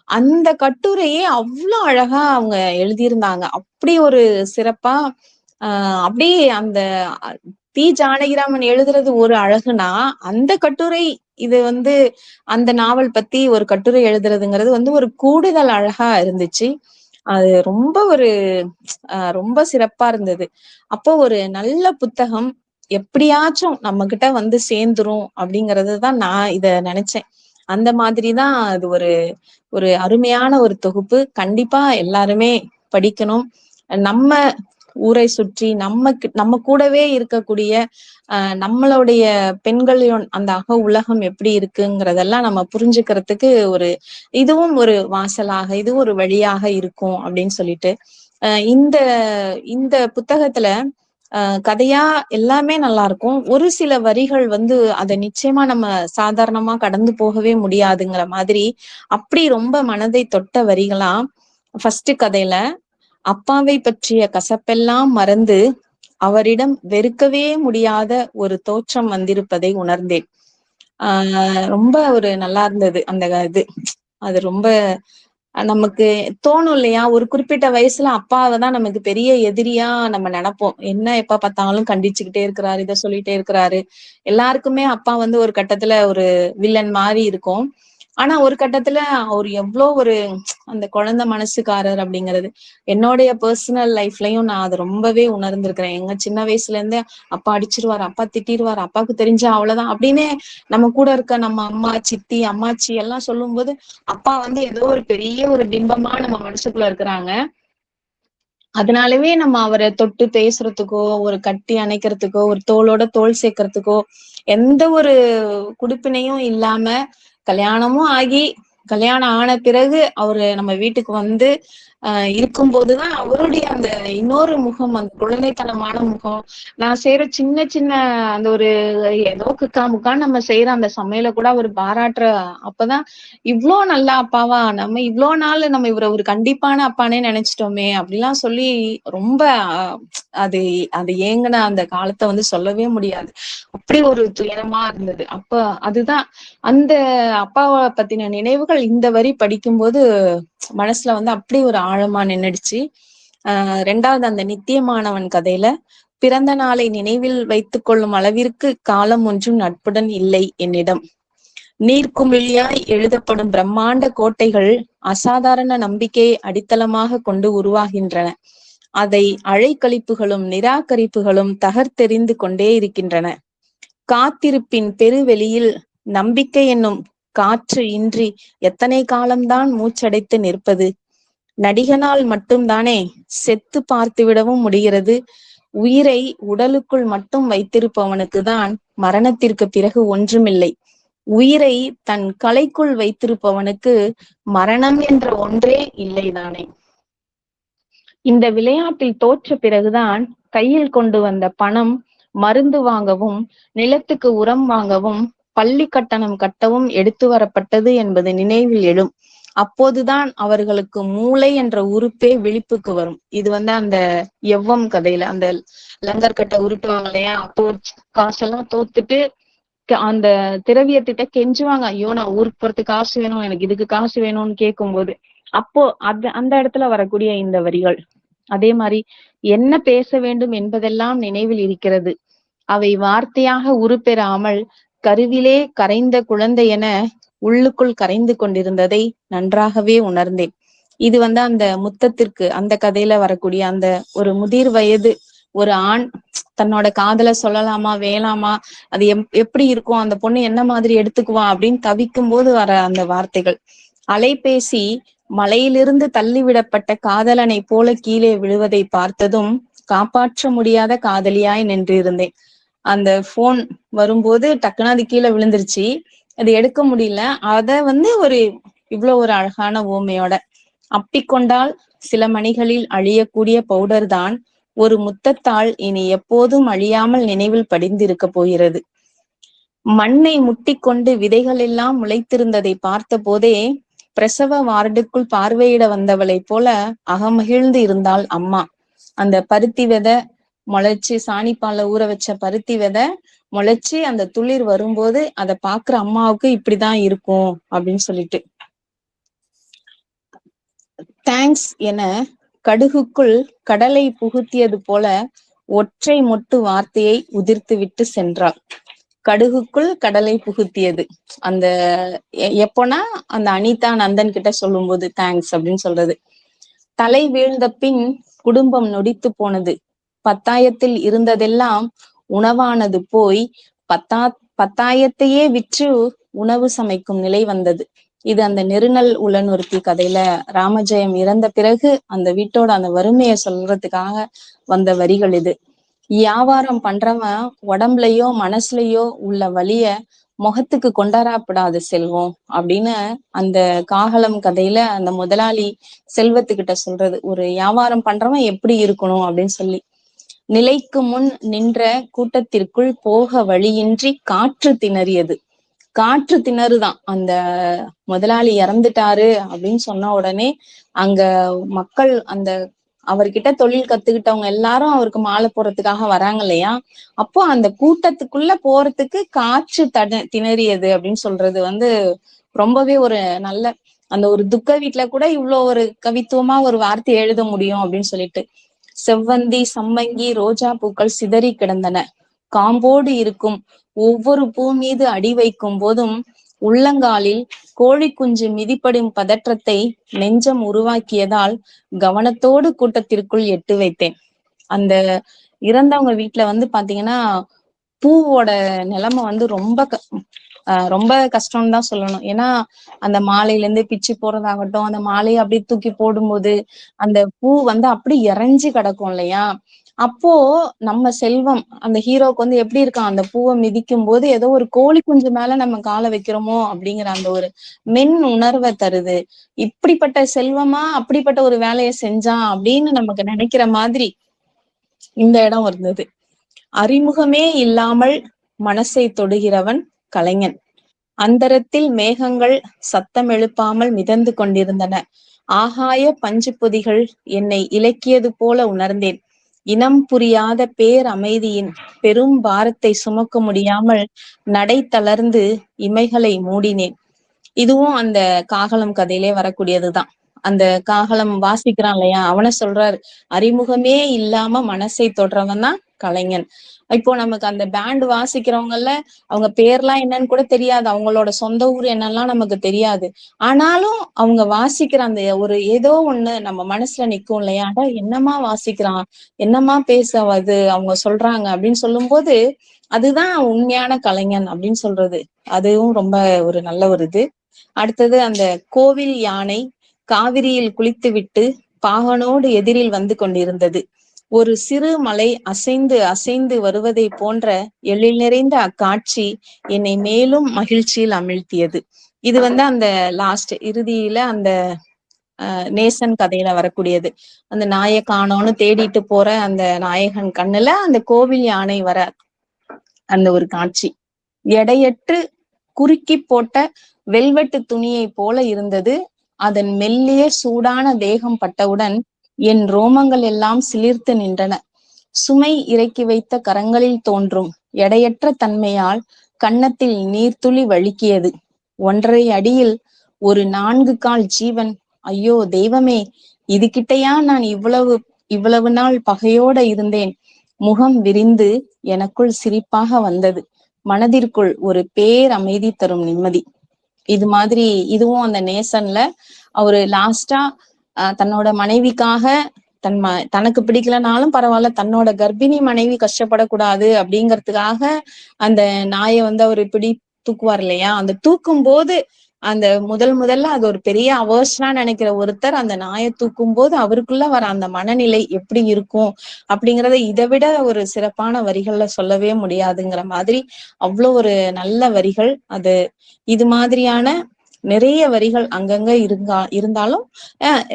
அந்த கட்டுரையே அவ்வளவு அழகா அவங்க எழுதியிருந்தாங்க. அப்படி ஒரு சிறப்பா அப்படியே அந்த ஜானகிராமன் எழுதுறது ஒரு அழகுனா, அந்த கட்டுரை இது வந்து அந்த நாவல் பத்தி ஒரு கட்டுரை எழுதுறதுங்கிறது வந்து ஒரு கூடுதல் அழகா இருந்துச்சு. அது ரொம்ப ஒரு ரொம்ப சிறப்பா இருந்தது. அப்போ ஒரு நல்ல புத்தகம் எப்படியாச்சும் நம்ம கிட்ட வந்து சேர்ந்துரும் அப்படிங்கறதுதான் நான் இத நினைச்சேன். அந்த மாதிரிதான் அது ஒரு ஒரு அருமையான ஒரு தொகுப்பு. கண்டிப்பா எல்லாருமே படிக்கணும். நம்ம ஊரை சுற்றி நம்ம கூடவே இருக்கக்கூடிய நம்மளுடைய பெண்களின் அந்த உலகம் எப்படி இருக்குங்கிறதெல்லாம் நம்ம புரிஞ்சுக்கிறதுக்கு இதுவும் ஒரு வாசலாக, இதுவும் ஒரு வழியாக இருக்கும் அப்படின்னு சொல்லிட்டு இந்த இந்த புத்தகத்துல கதையா எல்லாமே நல்லா இருக்கும். ஒரு சில வரிகள் வந்து அதை நிச்சயமா நம்ம சாதாரணமா கடந்து போகவே முடியாதுங்கிற மாதிரி அப்படி ரொம்ப மனதை தொட்ட வரிகளா. ஃபர்ஸ்ட் கதையில அப்பாவை பற்றிய கசப்பெல்லாம் மறந்து அவரிடம் வெறுக்கவே முடியாத ஒரு தோற்றம் வந்திருப்பதை உணர்ந்தேன். ரொம்ப ஒரு நல்லா இருந்தது அந்த இது. அது ரொம்ப நமக்கு தோணும் இல்லையா, ஒரு குறிப்பிட்ட வயசுல அப்பாவைதான் நமக்கு பெரிய எதிரியா நம்ம நினைப்போம். என்ன எப்ப பார்த்தாலும் கண்டிச்சுக்கிட்டே இருக்கிறாரு, இதை சொல்லிட்டே இருக்கிறாரு. எல்லாருக்குமே அப்பா வந்து ஒரு கட்டத்துல ஒரு வில்லன் மாதிரி இருக்கும். ஆனா ஒரு கட்டத்துல அவர் எவ்வளோ ஒரு அந்த குழந்தை மனசுக்காரர் அப்படிங்கிறது என்னுடைய பர்சனல் லைஃப்லயும் நான் அதை ரொம்பவே உணர்ந்திருக்கிறேன். எங்க சின்ன வயசுல இருந்தே அப்பா அடிச்சிருவாரு, அப்பா திட்டிருவாரு, அப்பாவுக்கு தெரிஞ்சா அவ்வளவுதான் அப்படின்னு நம்ம கூட இருக்க நம்ம அம்மா, சித்தி, அம்மாச்சி எல்லாம் சொல்லும் போது அப்பா வந்து ஏதோ ஒரு பெரிய ஒரு பிம்பமா நம்ம மனசுக்குள்ள இருக்கிறாங்க. அதனாலவே நம்ம அவரை தொட்டு பேசுறதுக்கோ, ஒரு கட்டி அணைக்கிறதுக்கோ, ஒரு தோளோட தோள் சேர்க்கறதுக்கோ எந்த ஒரு குடுப்பினையும் இல்லாம, கல்யாணமும் ஆகி கல்யாணம் ஆன பிறகு அவரு நம்ம வீட்டுக்கு வந்து இருக்கும்போதுதான் அவருடைய அந்த இன்னொரு முகம், அந்த குழந்தைத்தனமான முகம், நான் செய்யற சின்ன சின்ன அந்த ஒரு ஏதோ முக்கான்னு நம்ம செய்யற அந்த சமையல கூட அவர் பாராட்டுற. அப்பதான் இவ்வளோ நல்ல அப்பாவா, நம்ம இவ்வளோ நாள் நம்ம இவரை ஒரு கண்டிப்பான அப்பானே நினைச்சிட்டோமே அப்படிலாம் சொல்லி ரொம்ப அது அது ஏங்கின அந்த காலத்தை வந்து சொல்லவே முடியாது. அப்படி ஒரு துயரமா இருந்தது. அப்ப அதுதான் அந்த அப்பாவை பத்தின நினைவுகள் இந்த வரி படிக்கும்போது மனசுல வந்து அப்படி ஒரு ஆழமா நின்னுடுச்சு. ரெண்டாவது அந்த நித்தியமானவன் கதையில பிறந்த நாளை நினைவில் வைத்துக் கொள்ளும் அளவிற்கு காலம் ஒன்றும் நட்புடன் இல்லை என்னிடம். நீர்க்குமிழியாய் எழுதப்படும் பிரம்மாண்ட கோட்டைகள் அசாதாரண நம்பிக்கையை அடித்தளமாக கொண்டு உருவாகின்றன. அதை அழைக்கழிப்புகளும் நிராகரிப்புகளும் தகர்த்தெறிந்து கொண்டே இருக்கின்றன. காத்திருப்பின் பெருவெளியில் நம்பிக்கை என்னும் காற்று இன்றி எத்தனை காலம்தான் மூச்சடைத்து நிற்பது? நடிகனால் மட்டும்தானே செத்து பார்த்து விடவும் முடிகிறது. உயிரை உடலுக்குள் மட்டும் வைத்திருப்பவனுக்கு தான் மரணத்திற்கு பிறகு ஒன்றுமில்லை. உயிரை தன் கலைக்குள் வைத்திருப்பவனுக்கு மரணம் என்ற ஒன்றே இல்லைதானே. இந்த விளையாட்டில் தோற்ற பிறகுதான் கையில் கொண்டு வந்த பணம் மருந்து வாங்கவும், நிலத்துக்கு உரம் வாங்கவும், பள்ளி கட்டணம் கட்டவும் எடுத்து வரப்பட்டது என்பது நினைவில் எழும். அப்போதுதான் அவர்களுக்கு மூளை என்ற உறுப்பே விழிப்புக்கு வரும். இது வந்து அந்த எவ்வம் கதையில அந்த லங்கர் கட்டை உருட்டுவாங்க இல்லையா, அப்போ காசெல்லாம் தோத்துட்டு அந்த திரவியத்திட்ட கெஞ்சுவாங்க, ஐயோ நான் ஊருக்கு போறதுக்கு காசு வேணும், எனக்கு இதுக்கு காசு வேணும்னு கேட்கும்போது அப்போ அந்த இடத்துல வரக்கூடிய இந்த வரிகள். அதே மாதிரி என்ன பேச வேண்டும் என்பதெல்லாம் நினைவில் இருக்கிறது. அவை வார்த்தையாக உருப்பெறாமல் கருவிலே கரைந்த குழந்தை என உள்ளுக்குள் கரைந்து கொண்டிருந்ததை நன்றாகவே உணர்ந்தேன். இது வந்து அந்த முத்தத்திற்கு அந்த கதையில வரக்கூடிய அந்த ஒரு முதிர் வயது ஒரு ஆண் தன்னோட காதலை சொல்லலாமா வேணாமா, அது எப்படி இருக்கும், அந்த பொண்ணு என்ன மாதிரி எடுத்துக்குவா அப்படின்னு தவிக்கும் போது வர அந்த வார்த்தைகள். அலைபேசி மலையிலிருந்து தள்ளிவிடப்பட்ட காதலனை போல கீழே விழுவதை பார்த்ததும் காப்பாற்ற முடியாத காதலியாய் நின்றிருந்தேன். அந்த போன் வரும்போது டக்குனு அது கீழே விழுந்துருச்சு, அது எடுக்க முடியல. அத ஒரு இவ்வளவு ஒரு அழகான ஊமையோட, அப்பிக்கொண்டால் சில மணிகளில் அழியக்கூடிய பவுடர் தான் ஒரு முத்தத்தால் இனி எப்போதும் அழியாமல் நினைவில் படிந்திருக்க போகிறது. மண்ணை முட்டிக்கொண்டு விதைகள் எல்லாம் முளைத்திருந்ததை பார்த்த போதே பிரசவ வார்டுக்குள் பார்வையிட வந்தவளை போல அகமகிழ்ந்து இருந்தாள் அம்மா. அந்த பருத்தி விதை முளைச்சு, சாணிப்பால ஊற வச்ச பருத்தி விதை முளைச்சு அந்த துளிர் வரும்போது அதை பாக்குற அம்மாவுக்கு இப்படிதான் இருக்கும் அப்படின்னு சொல்லிட்டு, தேங்க்ஸ் என கடுகுக்குள் கடலை புகுத்தியது போல ஒற்றை மொட்டு வார்த்தையை உதிர்த்து விட்டு சென்றாள். கடுகுக்குள் கடலை புகுத்தியது அந்த எப்போனா அந்த அனிதா நந்தன் கிட்ட சொல்லும் போது தேங்க்ஸ் அப்படின்னு சொல்றது. தலை வீழ்ந்த பின் குடும்பம் நொடித்து போனது. பத்தாயத்தில் இருந்ததெல்லாம் உணவானது போய் பத்தாயத்தையே விற்று உணவு சமைக்கும் நிலை வந்தது. இது அந்த நெருநல் உளனொருத்தி கதையில ராமஜெயம் இறந்த பிறகு அந்த வீட்டோட அந்த வறுமையை சொல்றதுக்காக வந்த வரிகள் இது. வியாபாரம் பண்றவன் உடம்புலயோ மனசுலயோ உள்ள வலிய முகத்துக்கு கொண்டாடப்படாது செல்வம் அப்படின்னு அந்த காகலம் கதையில அந்த முதலாளி செல்வத்துக்கிட்ட சொல்றது. ஒரு வியாபாரம் பண்றவன் எப்படி இருக்கணும் அப்படின்னு சொல்லி, நிலைக்கு முன் நின்ற கூட்டத்திற்குள் போக வழியின்றி காற்று திணறியது. காற்று திணறுதான். அந்த முதலாளி இறந்துட்டாரு அப்படின்னு சொன்ன உடனே அங்க மக்கள் அந்த அவர்கிட்ட தொழில் கத்துக்கிட்டவங்க எல்லாரும் அவருக்கு மாலை போறதுக்காக வராங்க இல்லையா, அப்போ அந்த கூட்டத்துக்குள்ள போறதுக்கு காற்று திணறியது அப்படின்னு சொல்றது ரொம்பவே ஒரு நல்ல, அந்த ஒரு துக்க வீட்டுல கூட இவ்வளவு ஒரு கவித்துவமா ஒரு வார்த்தை எழுத முடியும் அப்படின்னு சொல்லிட்டு. செவ்வந்தி சம்மங்கி ரோஜா பூக்கள் சிதறி கிடந்தன. காம்போடு இருக்கும் ஒவ்வொரு பூ மீது அடி வைக்கும் போதும் உள்ளங்காலில் கோழி குஞ்சு மிதிப்படும் பதற்றத்தை நெஞ்சம் உருவாக்கியதால் கவனத்தோடு கூட்டத்திற்குள் எட்டு வைத்தேன். அந்த இறந்தவங்க வீட்டுல பாத்தீங்கன்னா பூவோட நிலைமை ரொம்ப கஷ்டம்னு தான் சொல்லணும். ஏன்னா அந்த மாலையில இருந்து பிச்சு போறதாகட்டும், அந்த மாலையை அப்படியே தூக்கி போடும்போது அந்த பூ அப்படி இறைஞ்சு கிடக்கும் இல்லையா. அப்போ நம்ம செல்வம் அந்த ஹீரோக்கு எப்படி இருக்கான், அந்த பூவை மிதிக்கும் போது ஏதோ ஒரு கோழி குஞ்சு மேல நம்ம காலை வைக்கிறோமோ அப்படிங்கிற அந்த ஒரு மென் உணர்வை தருது. இப்படிப்பட்ட செல்வமா அப்படிப்பட்ட ஒரு வேலையை செஞ்சான் அப்படின்னு நமக்கு நினைக்கிற மாதிரி இந்த இடம் இருந்தது. அறிமுகமே இல்லாமல் மனசை தொடுகிறவன் கலைஞன். அந்தரத்தில் மேகங்கள் சத்தம் எழுப்பாமல் மிதந்து கொண்டிருந்தன. ஆகாய பஞ்சு பொதிகள் என்னை இலக்கியது போல உணர்ந்தேன். இனம் புரியாத பேர் அமைதியின் பெரும் பாரத்தை சுமக்க முடியாமல் நடை தளர்ந்து இமைகளை மூடினேன். இதுவும் அந்த காகலம் கதையிலே வரக்கூடியதுதான். அந்த காகலம் வாசிக்கிறான் இல்லையா, அவனை சொல்றாரு, அறிமுகமே இல்லாம மனசை தொடுறவன் தான் கலைஞன். இப்போ நமக்கு அந்த பேண்ட் வாசிக்கிறவங்கல்ல அவங்க பேர்லாம் என்னன்னு கூட தெரியாது, அவங்களோட சொந்த ஊர் என்னெல்லாம் நமக்கு தெரியாது. ஆனாலும் அவங்க வாசிக்கிற அந்த ஒரு ஏதோ ஒண்ணு நம்ம மனசுல நிக்கும் இல்லையா, என்னமா வாசிக்கிறான், என்னமா பேசவது அவங்க சொல்றாங்க அப்படின்னு சொல்லும் போது அதுதான் உண்மையான கலைஞன் அப்படின்னு சொல்றது. அதுவும் ரொம்ப ஒரு நல்ல ஒரு இது. அடுத்தது அந்த கோவில் யானை காவிரியில் குளித்து விட்டு பாகனோடு எதிரில் வந்து கொண்டிருந்தது. ஒரு சிறு மலை அசைந்து அசைந்து வருவதை போன்ற எழில் நிறைந்த அக்காட்சி என்னை மேலும் மகிழ்ச்சியில் அமிழ்த்தியது. இது அந்த லாஸ்ட் இறுதியில அந்த நேசன் கதையில வரக்கூடியது. அந்த நாயை காணோன்னு தேடிட்டு போற அந்த நாயகன் கண்ணுல அந்த கோவில் யானை வர அந்த ஒரு காட்சி எடையற்று குறுக்கி போட்ட வெல்வெட்டு துணியை போல இருந்தது. அதன் மெல்லிய சூடான தேகம் பட்டவுடன் என் ரோமங்கள் எல்லாம் சிலிர்த்து நின்றன. சுமை இறக்கி வைத்த கரங்களில் தோன்றும் எடையற்ற தன்மையால் கன்னத்தில் நீர்த்துளி வழுக்கியது. 1.5 அடியில் ஒரு 4 கால் ஜீவன். ஐயோ தெய்வமே, இது கிட்டையா நான் இவ்வளவு நாள் பகையோட இருந்தேன். முகம் விரிந்து எனக்குள் சிரிப்பாக வந்தது. மனதிற்குள் ஒரு பேர் அமைதி தரும் நிம்மதி. இது மாதிரி இதுவும் அந்த நேசன்ல அவரு லாஸ்டா தன்னோட மனைவிக்காக தனக்கு பிடிக்கலனாலும் பரவாயில்ல, தன்னோட கர்ப்பிணி மனைவி கஷ்டப்படக்கூடாது அப்படிங்கறதுக்காக அந்த நாயை வந்து அவரு தூக்குவார் இல்லையா. அந்த தூக்கும் போது அந்த முதல்ல அது ஒரு பெரிய அவர்ஷனா நினைக்கிற ஒருத்தர் அந்த நாயை தூக்கும் போது அவருக்குள்ள வர அந்த மனநிலை எப்படி இருக்கும் அப்படிங்கறத இதை விட ஒரு சிறப்பான வரிகள்ல சொல்லவே முடியாதுங்கிற மாதிரி அவ்வளவு ஒரு நல்ல வரிகள் அது. இது மாதிரியான நிறைய வரிகள் அங்கங்க இருந்தாலும்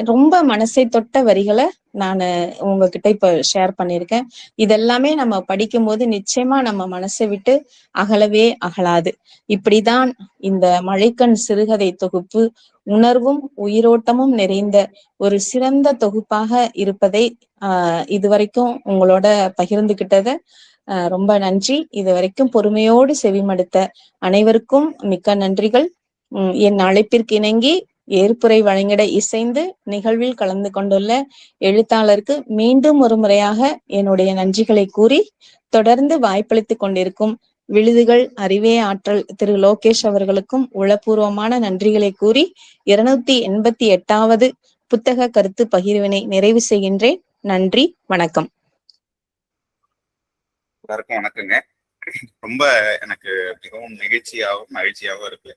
ரொம்ப மனசை தொட்ட வரிகளை நான் உங்ககிட்ட இப்ப ஷேர் பண்ணியிருக்கேன். இதெல்லாமே நம்ம படிக்கும் போது நிச்சயமா நம்ம மனசை விட்டு அகலவே அகலாது. இப்படிதான் இந்த மழைக்கண் சிறுகதை தொகுப்பு உணர்வும் உயிரோட்டமும் நிறைந்த ஒரு சிறந்த தொகுப்பாக இருப்பதை இதுவரைக்கும் உங்களோட பகிர்ந்துகிட்டத ரொம்ப நன்றி. இதுவரைக்கும் பொறுமையோடு செவிமடுத்த அனைவருக்கும் மிக்க நன்றிகள். என் அழைப்பிற்கு இணங்கி ஏற்புரை வழங்கிட இசைந்து நிகழ்வில் கலந்து கொண்டுள்ள எழுத்தாளருக்கு மீண்டும் ஒரு முறையாக என்னுடைய நன்றிகளை கூறி, தொடர்ந்து வாய்ப்பளித்துக் கொண்டிருக்கும் விழுதுகள் அறிவே ஆற்றல் திரு லோகேஷ் அவர்களுக்கும் உளப்பூர்வமான நன்றிகளை கூறி 288வது புத்தக கருத்து பகிர்வினை நிறைவு செய்கின்றேன். நன்றி, வணக்கம்.
எல்லாருக்கும் வணக்கங்க. ரொம்ப எனக்கு மிகவும் மகிழ்ச்சியாகவும் இருக்கு.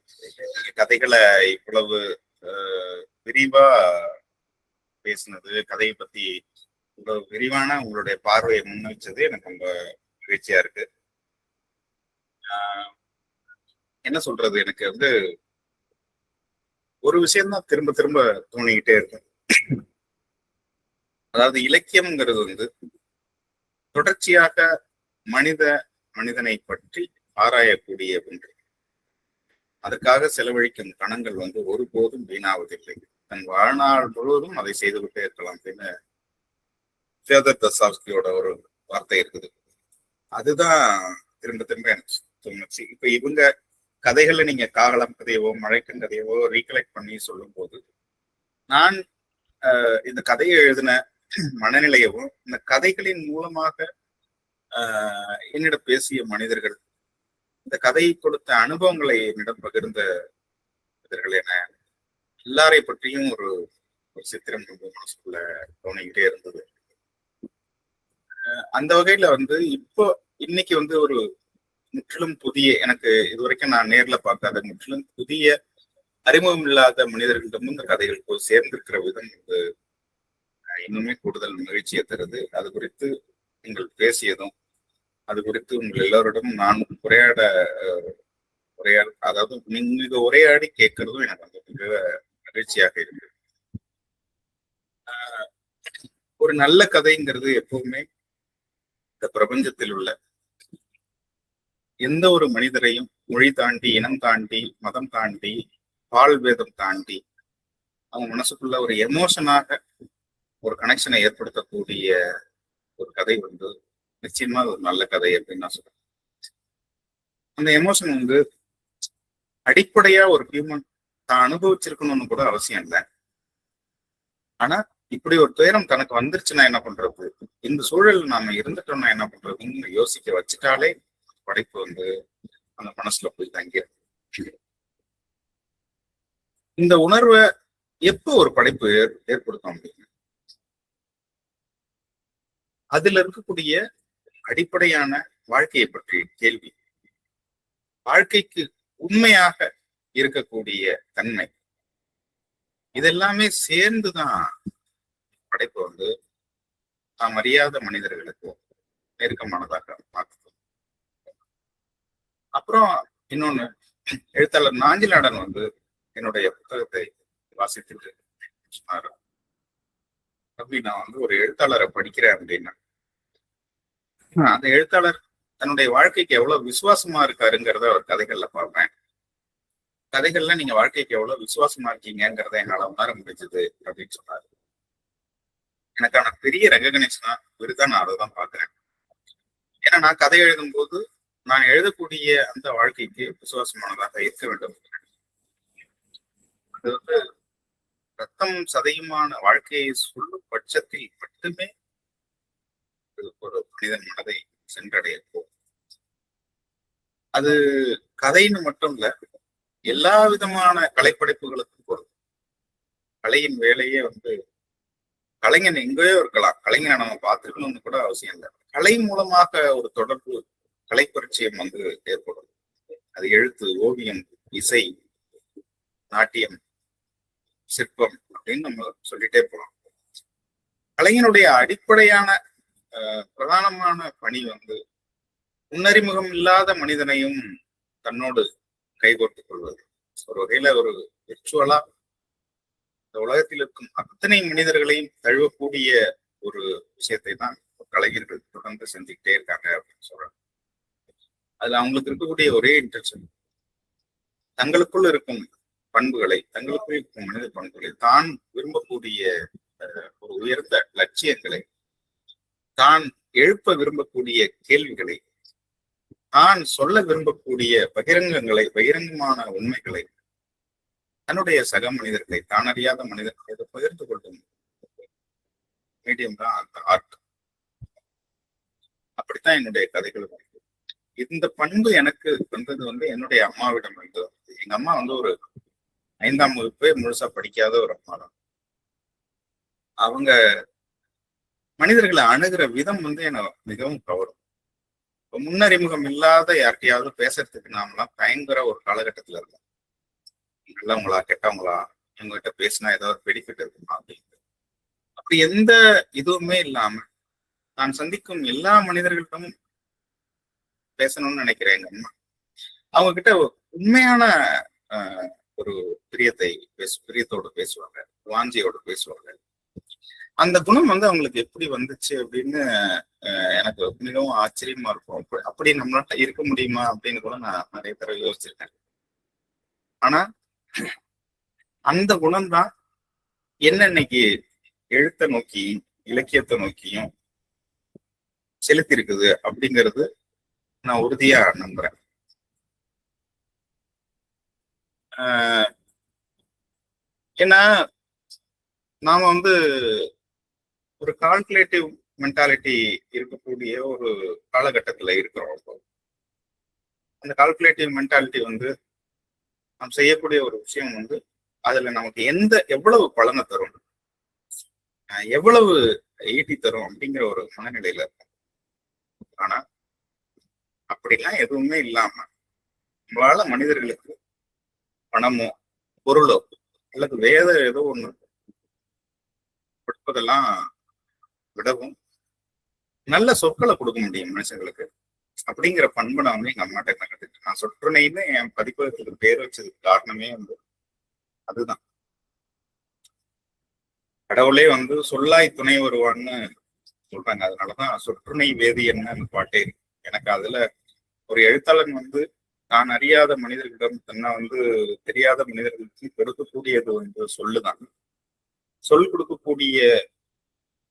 கதைகளை இவ்வளவு விரிவா பேசினது, கதையை பத்தி இவ்வளவு விரிவான உங்களுடைய பார்வையை முன் வச்சது எனக்கு ரொம்ப மகிழ்ச்சியா இருக்கு. என்ன சொல்றது, எனக்கு வந்து ஒரு விஷயம்தான் திரும்ப திரும்ப தோணிக்கிட்டே இருக்கு. அதாவது இலக்கியம்ங்கிறது வந்து தொடர்ச்சியாக மனிதனை பற்றி ஆராயக்கூடிய ஒன்று. அதற்காக செலவழிக்கும் கணங்கள் வந்து ஒருபோதும் வீணாவதில்லை. தன் வாழ்நாள் முழுவதும் அதை செய்துவிட்டே இருக்கலாம் அப்படின்னு ஃபியோதர் தஸ்தாவ்ஸ்கியோட ஒரு வார்த்தை இருக்குது. அதுதான் திரும்ப திரும்ப எனக்கு தோணுச்சு. இப்ப இவங்க கதைகளை நீங்க காகலம் கதையவோ மழைக்கண் கதையவோ ரீகலெக்ட் பண்ணி சொல்லும் போது நான் இந்த கதையை எழுதின மனநிலையவும் இந்த கதைகளின் மூலமாக என்னிடம் பேசிய மனிதர்கள், இந்த கதையை கொடுத்த அனுபவங்களை என்னிடம் பகிர்ந்த மனிதர்கள் என எல்லாரை பற்றியும் ஒரு சித்திரம் ரொம்ப மனசுக்குள்ள தோணிக்கிட்டே இருந்தது. அந்த வகையில வந்து இன்னைக்கு வந்து ஒரு முற்றிலும் புதிய, எனக்கு இதுவரைக்கும் நான் நேர்ல பார்க்காத முற்றிலும் புதிய அறிமுகம் இல்லாத மனிதர்களிடமும் இந்த கதைகள் போய் சேர்ந்திருக்கிற விதம் வந்து இன்னுமே கூடுதல் மகிழ்ச்சியை தருது. அது குறித்து நீங்கள் பேசியதும், அது குறித்து உங்கள் எல்லோரிடம் நான் அதாவது நீங்க உரையாடி கேட்கறதும் எனக்கு வந்து மிக மகிழ்ச்சியாக இருக்கு. ஒரு நல்ல கதைங்கிறது எப்பவுமே இந்த பிரபஞ்சத்தில் உள்ள எந்த ஒரு மனிதரையும் மொழி தாண்டி, இனம் தாண்டி, மதம் தாண்டி, பால் வேதம் தாண்டி அவங்க மனசுக்குள்ள ஒரு எமோஷனாக ஒரு கனெக்ஷனை ஏற்படுத்தக்கூடிய ஒரு கதை வந்து நிச்சயமா ஒரு நல்ல கதை அப்படின்னு நான் சொல்றேன். அந்த எமோஷன் வந்து அடிப்படையா ஒரு ஹியூமன் தான் அனுபவிச்சிருக்கணும்னு கூட அவசியம் இல்லை. ஆனா இப்படி ஒரு துயரம் தனக்கு வந்துருச்சுன்னா என்ன பண்றது, இந்த சூழல் நாம இருந்துட்டோம்னா என்ன பண்றதுன்னு யோசிக்க வச்சுட்டாலே படைப்பு வந்து அந்த மனசுல போய் தங்கிடும். இந்த உணர்வை எப்போ ஒரு படைப்பு ஏற்படுத்தும் அப்படின்னு அதுல இருக்கக்கூடிய அடிப்படையான வாழ்க்கையை பற்றிய கேள்வி, வாழ்க்கைக்கு உண்மையாக இருக்கக்கூடிய தன்மை, இதெல்லாமே சேர்ந்துதான் படைப்பு வந்து தாம் அறியாத மனிதர்களுக்கு நெருக்கமானதாக மாற்றுது. அப்புறம் இன்னொன்னு, எழுத்தாளர் நாஞ்சிலாடன் வந்து என்னுடைய புத்தகத்தை வாசித்துட்டு சொன்னாரு, அப்படி நான் வந்து ஒரு எழுத்தாளரை படிக்கிறேன் அப்படின்னா அந்த எழுத்தாளர் தன்னுடைய வாழ்க்கைக்கு எவ்வளவு விசுவாசமா இருக்காருங்கிறத அவர் கதைகள்ல பார்ப்பேன். கதைகள்ல நீங்க வாழ்க்கைக்கு எவ்வளவு விசுவாசமா இருக்கீங்கிறத என்னால உணர முடிஞ்சது அப்படின்னு சொன்னாரு. எனக்கான பெரிய ரெகக்னேஷனா விருதா நான் அதை தான் பாக்குறேன். ஏன்னா நான் கதை எழுதும் போது நான் எழுதக்கூடிய அந்த வாழ்க்கைக்கு விசுவாசமானதாக இருக்க வேண்டும். அது வந்து ரத்தம் சதையுமான வாழ்க்கையை சொல்லும் பட்சத்தில் மட்டுமே ஒரு மனிதன் மனதை சென்றடைய போகும். அது கதைன்னு மட்டும் இல்ல, எல்லா விதமான கலைப்படைப்புகளுக்கும் பொருள். கலையின் வேலையே வந்து கலைஞன் எங்கேயோ இருக்கலாம், கலைஞனை நம்ம பார்த்துக்கணும்னு கூட அவசியம் இல்லை. கலை மூலமாக ஒரு தொடர்பு, கலை பரிச்சயம் வந்து ஏற்படும். அது எழுத்து, ஓவியம், இசை, நாட்டியம், சிற்பம் அப்படின்னு நம்ம சொல்லிட்டே போலாம். கலைஞனுடைய அடிப்படையான பிரதானமான பணி வந்து முன்னறிமுகம் இல்லாத மனிதனையும் தன்னோடு கைகோர்த்துக் கொள்வது. ஒரு வகையில ஒரு விர்ச்சுவலா இந்த உலகத்தில் இருக்கும் அத்தனை மனிதர்களையும் தழுவக்கூடிய ஒரு விஷயத்தை தான் கலைஞர்கள் தொடர்ந்து செஞ்சுக்கிட்டே இருக்காங்க அப்படின்னு சொல்றாங்க. அதுல அவங்களுக்கு இருக்கக்கூடிய ஒரே இன்டென்ஷன், தங்களுக்குள் இருக்கும் பண்புகளை, தங்களுக்குள் இருக்கும் மனித பண்புகளை, தான் விரும்பக்கூடிய ஒரு உயர்ந்த லட்சியங்களை, தான் எழுப்ப விரும்பக்கூடிய கேள்விகளை, தான் சொல்ல விரும்பக்கூடிய பகிரங்கமான உண்மைகளை தன்னுடைய சக மனிதர்களை, தான் அறியாத மனிதர்களை பகிர்ந்து கொள்ளும் மீடியம் தான் அந்த ஆர்ட். அப்படித்தான் என்னுடைய கதைகள் வந்து. இந்த பண்பு எனக்கு வந்தது வந்து என்னுடைய அம்மாவிடம் வந்து. எங்க அம்மா வந்து ஒரு 5ஆம் வகுப்பே முழுசா படிக்காத ஒரு அம்மா தான். அவங்க மனிதர்களை அணுகிற விதம் வந்து என்னை மிகவும் கவரும். முன்னறிமுகம் இல்லாத யார்கிட்டையாவது பேசுறதுக்கு நாமெல்லாம் பயங்கர ஒரு காலகட்டத்துல இருக்கோம். நல்லவங்களா கெட்டவங்களா, இவங்ககிட்ட பேசினா ஏதாவது பெனிஃபிட் இருக்குமா அப்படின்னு. அப்படி எந்த இதுவுமே இல்லாம நான் சந்திக்கும் எல்லா மனிதர்களிடம் பேசணும்னு நினைக்கிறேன் எங்க அம்மா. அவங்க கிட்ட உண்மையான ஒரு பிரியத்தோடு பேசுவாங்க, வாஞ்சியோடு பேசுவாங்க. அந்த குணம் வந்து அவங்களுக்கு எப்படி வந்துச்சு அப்படின்னு எனக்கு மிகவும் ஆச்சரியமா இருக்கும். அப்படி நம்மளால இருக்க முடியுமா அப்படின்னு கூட நான் நிறைய தடவை யோசிச்சிருக்கேன். ஆனா அந்த குணம் தான் என்ன இன்னைக்கு எழுத்தை நோக்கி, இலக்கியத்தை நோக்கியும் செலுத்தி இருக்குது அப்படிங்கிறது நான் உறுதியா நம்புறேன். ஏன்னா நாம வந்து ஒரு கால்குலேட்டிவ் மென்டாலிட்டி இருக்கக்கூடிய ஒரு காலகட்டத்துல இருக்கிறோம். அந்த கால்குலேட்டிவ் மென்டாலிட்டி வந்து நாம் செய்யக்கூடிய ஒரு விஷயம் வந்து அதுல நமக்கு எவ்வளவு பலனை தரும், எவ்வளவு ஈட்டி தரும் அப்படிங்கிற ஒரு மனநிலையில இருக்கும். ஆனா அப்படிலாம் எதுவுமே இல்லாம நம்மளால மனிதர்களுக்கு பணமோ பொருளோ அல்லது வேற ஏதோ ஒண்ணு கொடுப்பதெல்லாம் விடவும் நல்ல சொற்களை கொடுக்க முடியும் மனுஷங்களுக்கு அப்படிங்கிற பண்பை நான் வந்து எங்க அம்மாட்ட கற்றுக்கிட்டேன். நான் சொற்றுணைன்னு என் பதிப்பகத்துக்கு பேர் வச்சதுக்கு காரணமே வந்து அதுதான். கடவுளே வந்து சொல்லாய் துணை வருவான்னு சொல்றாங்க. அதனாலதான் சொற்றுணை வேதியன்னு பாட்டே இருக்கு. எனக்கு அதுல ஒரு எழுத்தாளன் வந்து தான் அறியாத மனிதர்களிடம் தன்னை வந்து தெரியாத மனிதர்களுக்கு கொடுக்கக்கூடியது வந்து சொல்லுதான். சொல் கொடுக்கக்கூடிய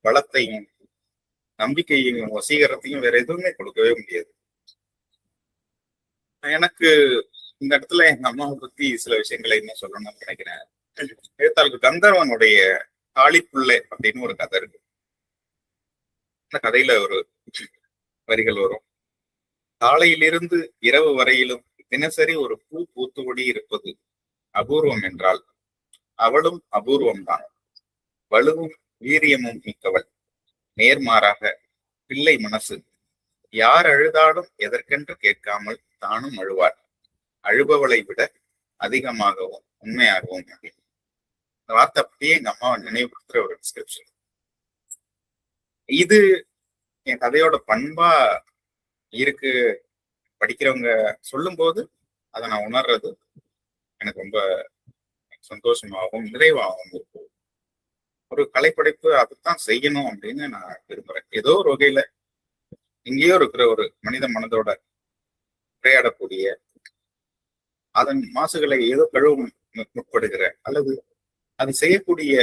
பலத்தையும் நம்பிக்கையும் வசீகரத்தையும் வேற எதுவுமே கொடுக்கவே முடியாது. எனக்கு இந்த இடத்துல எங்க அம்மாவை பத்தி சில விஷயங்களை என்ன சொல்லணும்னு நினைக்கிறேன். எழுத்தாளர் கந்தர்வனுடைய காளிப்புள்ளை அப்படின்னு ஒரு கதை இருக்கு. அந்த கதையில ஒரு வரிகள் வரும். காலையிலிருந்து இரவு வரையிலும் தினசரி ஒரு பூ பூத்துவடி இருப்பது அபூர்வம் என்றால் அவளும் அபூர்வம்தான். வலுவும் வீரியமும் மிக்கவள். நேர்மாறாக பிள்ளை மனசு. யார் அழுதாலும் எதற்கென்று கேட்காமல் தானும் அழுவார். அழுபவளை விட அதிகமாகவும் உண்மையாகவும். இந்த வார்த்தை அப்படியே எங்க அம்மாவை நினைவுபடுத்துற ஒரு டிஸ்கிரிப்ஷன். இது என் கதையோட பண்பா இருக்கு. படிக்கிறவங்க சொல்லும் போது அதை நான் உணர்றது எனக்கு ரொம்ப சந்தோஷமாகவும் நிறைவாகவும் இருக்கும். ஒரு கலைப்படைப்பு அதைத்தான் செய்யணும் அப்படின்னு நான் விரும்புறேன். ஏதோ ஒரு வகையில எங்கேயோ இருக்கிற ஒரு மனித மனதோட உரையாடக்கூடிய, அதன் மாசுகளை ஏதோ கழுவ முற்படுகிற அல்லது அது செய்யக்கூடிய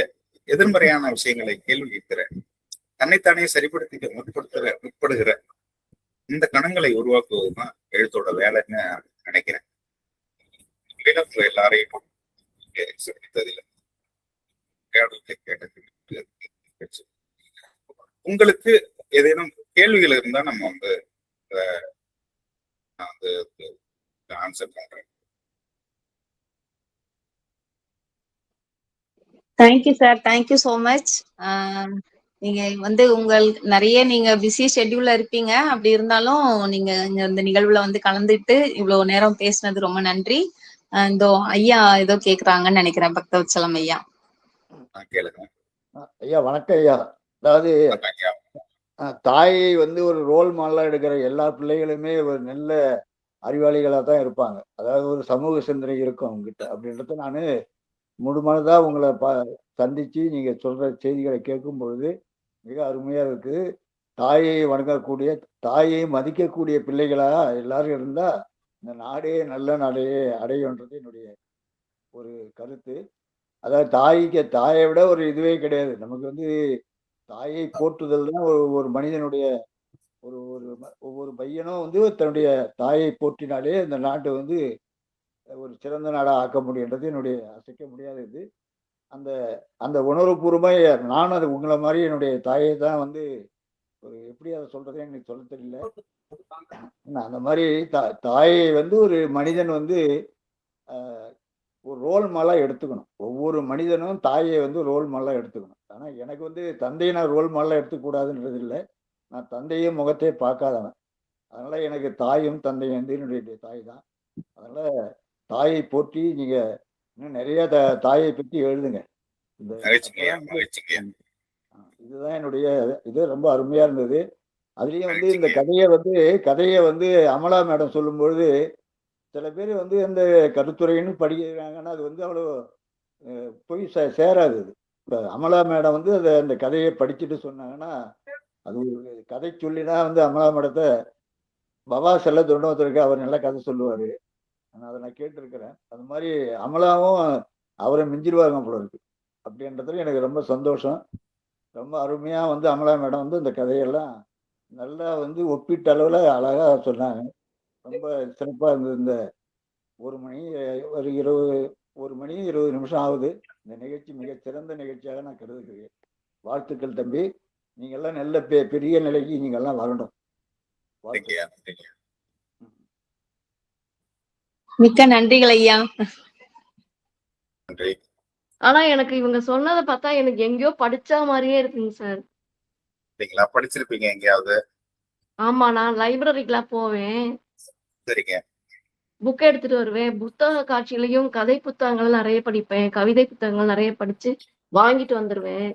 எதிர்மறையான விஷயங்களை கேள்வி கேட்கிற, தன்னைத்தானே சரிப்படுத்திக்க முற்படுகிற இந்த கணங்களை உருவாக்குவதுதான் எழுத்தோட வேலைன்னு நினைக்கிறேன். எல்லாரையும் உங்களுக்கு ஏதேனும் கேள்விகள் இருந்தா நம்ம வந்து ஆன்சர் பண்றேன்.
Thank you sir, thank you so much. நீங்க வந்து நிறைய நீங்க பிஸி ஷெட்யூல்ல இருப்பீங்க. அப்படி இருந்தாலும் நீங்க இந்த நிகழ்வுல வந்து கலந்துட்டு இவ்வளவு நேரம் பேசினது ரொம்ப நன்றி. இதோ ஐயா ஏதோ கேக்குறாங்கன்னு நினைக்கிறேன், பக்தவத்சலம் ஐயா.
கேளுங்க
ஐயா. வணக்கம் ஐயா. அதாவது
ஐயா.
தாயை வந்து ஒரு ரோல் மாடலா எடுக்கிற எல்லா பிள்ளைகளுமே ஒரு நல்ல அறிவாளிகளா தான் இருப்பாங்க. அதாவது ஒரு சமூக சிந்தனை இருக்கும் அவங்ககிட்ட. அப்படின்றத நானு முழுமனதா உங்களை சந்திச்சு நீங்க சொல்ற செய்திகளை கேட்கும் பொழுது மிக அருமையா இருக்கு. தாயை வணங்கக்கூடிய, தாயை மதிக்கக்கூடிய பிள்ளைகளா எல்லாரும் இருந்தா இந்த நாடே நல்ல நாடையே அடையும்ன்றது என்னுடைய ஒரு கருத்து. அதாவது தாயை விட ஒரு இதுவே கிடையாது. நமக்கு வந்து தாயை போற்றுதல் தான் ஒரு மனிதனுடைய ஒவ்வொரு பையனும் வந்து தன்னுடைய தாயை போற்றினாலே இந்த நாட்டை வந்து ஒரு சிறந்த நாடா ஆக்க முடியுன்றது என்னுடைய அசைக்க முடியாத இது. அந்த அந்த உணர்வுபூர்வமா நானும் அது உங்களை மாதிரி என்னுடைய தாயை தான் வந்து ஒரு எப்படி அதை சொல்றதே எனக்கு சொல்ல தெரியல. அந்த மாதிரி தாயை வந்து ஒரு மனிதன் வந்து ஒரு ரோல் மாடலா எடுத்துக்கணும். ஒவ்வொரு மனிதனும் தாயை வந்து ரோல் மாடலா எடுத்துக்கணும். ஆனா எனக்கு வந்து தந்தையை நான் ரோல் மாடலா எடுத்துக்கூடாதுன்றது இல்லை. நான் தந்தையும் முகத்தையே பார்க்காதவன். அதனால எனக்கு தாயும் தந்தையும் வந்து என்னுடைய தாய் தான். அதனால தாயை போற்றி நீங்க இன்னும் நிறைய தாயை பற்றி எழுதுங்க. இதுதான் என்னுடைய இது. ரொம்ப அருமையா இருந்தது. அதுலயும் வந்து இந்த கதையை வந்து அமலா மேடம் சொல்லும்பொழுது சில பேர் வந்து அந்த கருத்துரைன்னு படிக்கிறாங்கன்னா அது வந்து அவ்வளோ போய் சேராது. அது இப்போ அமலா மேடம் வந்து அந்த கதையை படிச்சுட்டு சொன்னாங்கன்னா அது ஒரு கதை சொல்லினா வந்து அமலா மேடத்தை பவா செல்ல தொண்டவத்திற்கு அவர் நல்ல கதை சொல்லுவார். அதை நான் கேட்டிருக்கிறேன். அது மாதிரி அமலாவும் அவரை மிஞ்சிடுவாங்க போல இருக்கு. அப்படின்றதுல எனக்கு ரொம்ப சந்தோஷம். ரொம்ப அருமையாக வந்து அமலா மேடம் வந்து இந்த கதையெல்லாம் நல்லா வந்து ஒப்பீட்டு அளவில் அழகாக சொன்னாங்க. ரொம்ப சிறப்பாக இருந்தது. இந்த 1 மணி 20 நிமிஷம் ஆகுது. இந்த நிகழ்ச்சி மிகச்சிறந்த நிகழ்ச்சியாக நான் கருதுகிறேன். வாழ்த்துக்கள் தம்பி. நீங்க எல்லாம் நல்ல பெரிய நிலைக்கு நீங்க எல்லாம் வரணும்.
மிக்க நன்றிகள் ஐயா.
ஆனா எனக்கு இவங்க சொன்னதை பார்த்தா எனக்கு எங்கேயோ படிச்சா மாதிரியே இருக்குங்க சார்.
படிச்சிருப்பீங்க எங்கேயாவது?
ஆமா, நான் லைப்ரரிக்கெல்லாம் போவேன்.
சரிங்க.
புக் எடுத்துட்டு வருவேன். புத்தக காட்சிகளையும் கதை புத்தகங்கள் நிறைய படிப்பேன். கவிதை புத்தகங்கள் நிறைய படிச்சு வாங்கிட்டு வந்துருவேன்.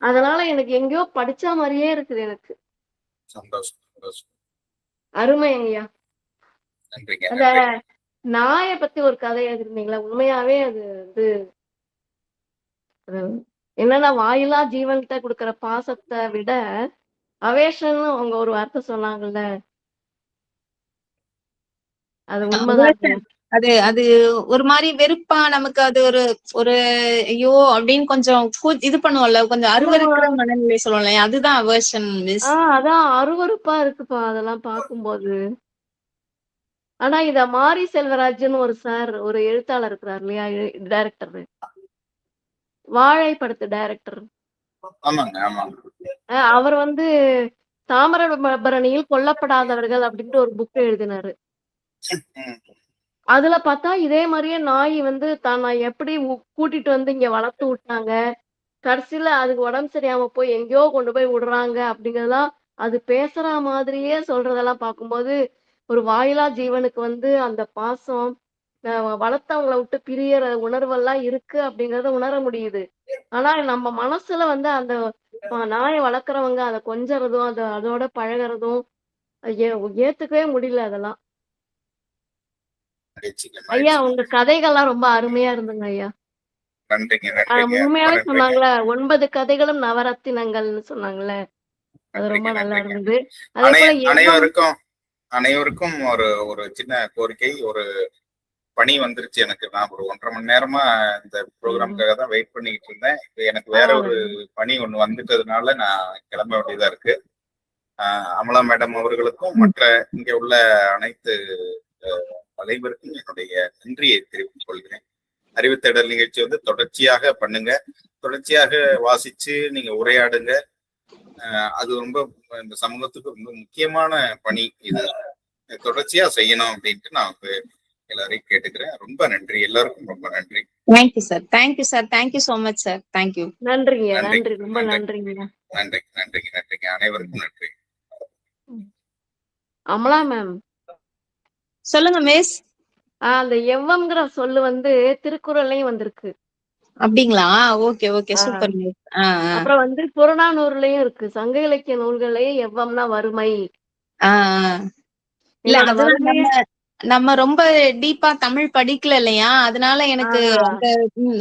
அதனால எனக்கு எங்கேயோ படிச்சா மாதிரியே இருக்குது எனக்கு.
சந்தோஷம்.
அருமை ஐயா. அந்த நாய பத்தி ஒரு கதை எழுதிருந்தீங்களா? உண்மையாவே அது வந்து என்னன்னா வாயிலா ஜீவன்கிட்ட கொடுக்கற பாசத்தை விட அவேஷன்னு அவங்க ஒரு வார்த்தை சொன்னாங்கல்ல, அது உண்மைதான்.
அது அது ஒரு மாதிரி வெறுப்பா நமக்கு அது ஒரு ஐயோ அப்படின்னு கொஞ்சம் இது பண்ணுவோம்ல, கொஞ்சம் அருவருக்கிற மனநிலை சொல்லுவோம்ல, அதுதான் அவர்ஷன்.
அதான் அருவருப்பா இருக்குப்பா அதெல்லாம் பார்க்கும்போது. ஆனா இத மாரி செல்வராஜன் ஒரு சார், ஒரு எழுத்தாளர் இருக்கிறார் இல்லையா, டைரக்டர், வாழை படத்து டைரக்டர். அவர் வந்து தாமிரபரணியில் கொல்லப்படாதவர்கள் அப்படின்ட்டு ஒரு புக் எழுதினாரு. அதுல பார்த்தா இதே மாதிரியே நாய் வந்து தான் எப்படி கூட்டிட்டு வந்து இங்க வளர்த்து விட்டாங்க, கடைசியில அதுக்கு உடம்பு சரியாம போய் எங்கேயோ கொண்டு போய் விடுறாங்க அப்படிங்கறதெல்லாம் அது பேசுற மாதிரியே சொல்றதெல்லாம் பார்க்கும்போது ஒரு வாயிலா ஜீவனுக்கு வந்து அந்த பாசம், வளர்த்தவங்களை விட்டு பிரியற உணர்வெல்லாம் இருக்கு அப்படிங்கறத உணர முடியுது. ஆனா நம்ம மனசுல வந்து அந்த நாயை வளர்க்குறவங்க அதை கொஞ்சறதும் அதோட பழகிறதும் ஏத்துக்கவே முடியல. அதெல்லாம் ஐயா உங்க கதைகள்லாம் ரொம்ப அருமையா இருந்துங்க ஐயா. உண்மையாவே சொன்னாங்களே 9 கதைகளும் நவரத்தினங்கள்னு சொன்னாங்களே, அது ரொம்ப நல்லா இருந்தது. அதே போல
அனைவருக்கும் ஒரு சின்ன கோரிக்கை, ஒரு பணி வந்துருச்சு எனக்கு. நான் ஒரு 1.5 மணி நேரமா இந்த ப்ரோக்ராமுக்காக தான் வெயிட் பண்ணிட்டு இருந்தேன். இப்ப எனக்கு வேற ஒரு பணி ஒண்ணு வந்துட்டதுனால நான் கிளம்ப வேண்டியதா இருக்கு. அமலா மேடம் அவர்களுக்கும் மற்ற இங்க உள்ள அனைத்து அனைவருக்கும் என்னுடைய நன்றியை தெரிவித்துக் கொள்கிறேன். அறிவுத்தேடல் நிகழ்ச்சி வந்து தொடர்ச்சியாக பண்ணுங்க, தொடர்ச்சியாக வாசிச்சு நீங்க உரையாடுங்க. அது ரொம்ப இந்த சமூகத்துக்கு ரொம்ப முக்கியமான பணி. இது தொடர்ச்சியா செய்யணும் அப்படின்ட்டு நான் எல்லாரையும் கேட்டுக்கிறேன். ரொம்ப நன்றி, எல்லாருக்கும் ரொம்ப நன்றி.
Thank you sir, thank you sir, thank you so much sir, thank you.
நன்றிங்க,
நன்றி,
நன்றி, ரொம்ப
நன்றி,
நன்றிங்க.
நன்றி, நன்றிங்க, நன்றிங்க. அனைவருக்கும் நன்றி.
அமலா மேம்,
சொல்லுங்க மிஸ்.
அந்த எவ்வம்ங்கிற சொல்லு வந்து திருக்குறள்லயும் வந்திருக்கு.
அப்படிங்களா? ஓகே ஓகே,
ஆ,
சூப்பர் மிஸ்.
அப்புறம் வந்து புறநானூறுலயும் இருக்கு. சங்க இலக்கிய நூல்களே எவ்வம்னா வறுமை.
இல்ல
என்னோட
அதுதான்
வறுமைய
நம்ம ரொம்ப டீப்பா தமிழ் படிக்கல இல்லையா, அதனால எனக்கு
ஆ,
அந்த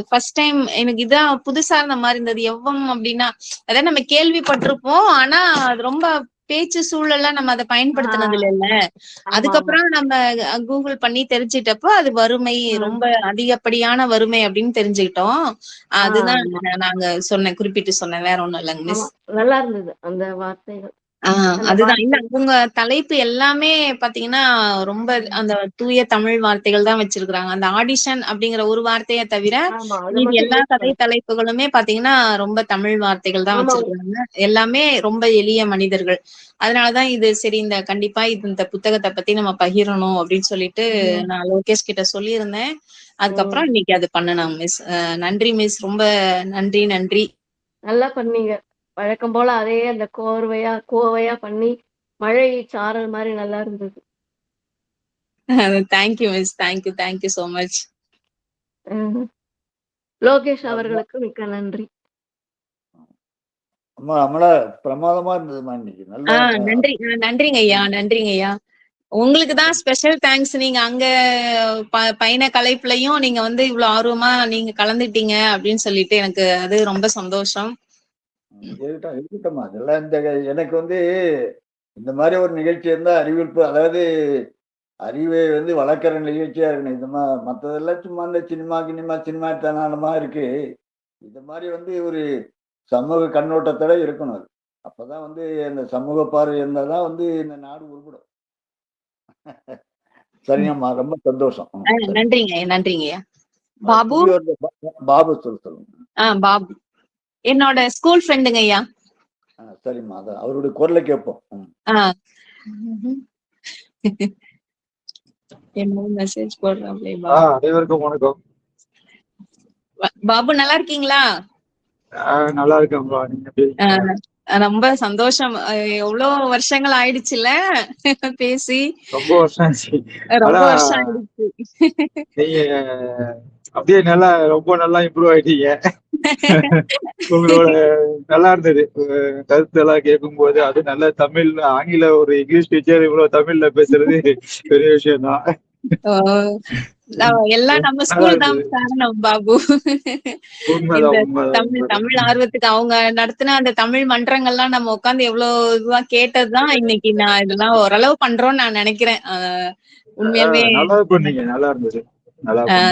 ஃபர்ஸ்ட் டைம் எனக்கு இதான் புதுசா இருந்த மாதிரி இருந்தது. எவ்வம் அப்படின்னா அதான் நம்ம கேள்விப்பட்டிருப்போம், ஆனா அது ரொம்ப பேச்சு சூழல்ல நம்ம அதை
ஆ,
பயன்படுத்தினது இல்லைல்ல.
ஆமா, ஆமா.
அதுக்கப்புறம் நம்ம கூகுள் பண்ணி தெரிஞ்சிட்டப்போ அது வறுமை,
ம்.
ரொம்ப அதிகப்படியான வறுமை அப்படின்னு தெரிஞ்சுக்கிட்டோம். அதுதான்
ஆமா,
நாங்க சொன்னேன், குறிப்பிட்டு சொன்னேன், வேற ஒண்ணும் இல்லைங்க
ஆமா.
மிஸ்.
நல்லா இருந்தது அந்த வார்த்தைகள். அந்த
அதுதான். இல்ல
வார்த்தை.
உங்க தலைப்பு எல்லாமே பாத்தீங்கன்னா, ரொம்ப அந்த தூய தமிழ் வார்த்தைகள் தான் வச்சிருக்கிறாங்க. அந்த ஆடிஷன் அப்படிங்கிற ஒரு வார்த்தைய தவிர,
ஆமா, அத
மீதி
மட்டும்
எல்லா
யூஸ்
கதை
பண்ணேன்.
தலைப்புகளுமே பாத்தீங்கன்னா, ரொம்ப தமிழ் வார்த்தைகள் தான்
ஆமா.
வச்சிருக்கிறாங்க. எல்லாமே ரொம்ப எளிய மனிதர்கள். அதனாலதான் இது சரி, கண்டிப்பா இந்த புத்தகத்த பத்தி நம்ம பகிரணும் அப்படின்னு சொல்லிட்டு
ம்,
நான் லோகேஷ் கிட்ட சொல்லியிருந்தேன்.
ம்.
அதுக்கப்புறம் இன்னைக்கு அது பண்ணுனோம் மிஸ். நன்றி மிஸ். ரொம்ப நன்றி, நன்றி.
நல்லா பண்ணீங்க. வழக்கம் போல அதே அந்த கோவையா பண்ணி மழை சாரல் மாரி நல்லா இருந்தது.
Thank you miss. Thank you, thank you so much.
ம். லோகேஷ்
அம்மா
அவர்களுக்கு மிக்க நன்றி.
அம்மா அமலா, பிரமாதமா இருந்ததுமா இன்னைக்கு. நல்லா
நன்றி, நன்றிங்க ஐயா, நன்றிங்க ஐயா. உங்களுக்கு தான் ஸ்பெஷல் தேங்க்ஸ். நீங்க அங்க பயண கலைப்புலயும் நீங்க வந்து இவ்வளவு ஆர்வமா நீங்க கலந்துட்டீங்க அப்படின்னு சொல்லிட்டு எனக்கு அது ரொம்ப சந்தோஷம்.
இருக்கட்டும் இருக்கட்டும்மா. அதெல்லாம் எனக்கு வந்து இந்த மாதிரி ஒரு நிகழ்ச்சி இருந்தா அறிவிப்பு, அதாவது அறிவை வந்து வளர்க்குற நிகழ்ச்சியா இருக்கணும். இந்த மற்றதெல்லாம் சும்மா இந்த சினிமா இருக்கு. இந்த மாதிரி வந்து ஒரு சமூக கண்ணோட்டத்தோட இருக்கணும் அது. அப்பதான் வந்து அந்த சமூக பார்வை இருந்தால் தான் வந்து இந்த நாடு உருப்படும். சரிங்கம்மா, ரொம்ப சந்தோஷம். சரி.
நன்றிங்க ஐயா, நன்றிங்க ஐயா. பாபு.
புதியோர் பாபு சொல்லுங்க.
பாபு என்னோட ஸ்கூல் ஃப்ரெண்டுங்க ஐயா.
சரிம்மா, அதான் அவருடைய குரலை கேட்போம்.
ஆஹ் என்ன மெசேஜ் போடுறாங்களே பாபு.
அனைவருக்கும் வணக்கம்.
பாபு நல்லா இருக்கீங்களா?
நல்லா இருக்கேன்பா. நீங்க எப்படி இருக்கீங்க?
ரொம்ப சந்தோஷம். எவ்வளவு வருஷங்கள் ஆயிடுச்சுல பேசி.
ரொம்ப வருஷம் ஆச்சு.
ரொம்ப
ஆனா
வருஷம் ஆயிடுச்சு.
நீங்க அப்படியே ரொம்ப நல்லா இம்ப்ரூவ் ஆயிட்டீங்க. உங்களோட நல்லா இருந்தது. கருத்து எல்லாம் கேட்கும் போது அது நல்ல தமிழ், ஆங்கில ஒரு இங்கிலீஷ் டீச்சர் இவ்வளவு தமிழ்ல பேசுறது பெரிய விஷயம் தான்.
எல்லாம் நம்ம
நல்லா
ஸ்கூல் தான்
இருந்தது.
காரணம் பாபு. இந்த
உண்மைதான் உண்மைதான்
தமிழ்
உண்மைதான்.
ஆர்வத்துக்கு அவங்க நடத்தின அந்த தமிழ் மன்றங்கள்லாம் நம்ம உட்கார்ந்து எவ்வளவு இதுவா கேட்டதுதான் இன்னைக்கு நான் இதெல்லாம் ஓரளவு பண்றோம்னு நான் நினைக்கிறேன். உண்மையாலுமே
நல்லா பண்ணீங்க. நல்லா இருந்தது. நல்லா பண்ணீங்க.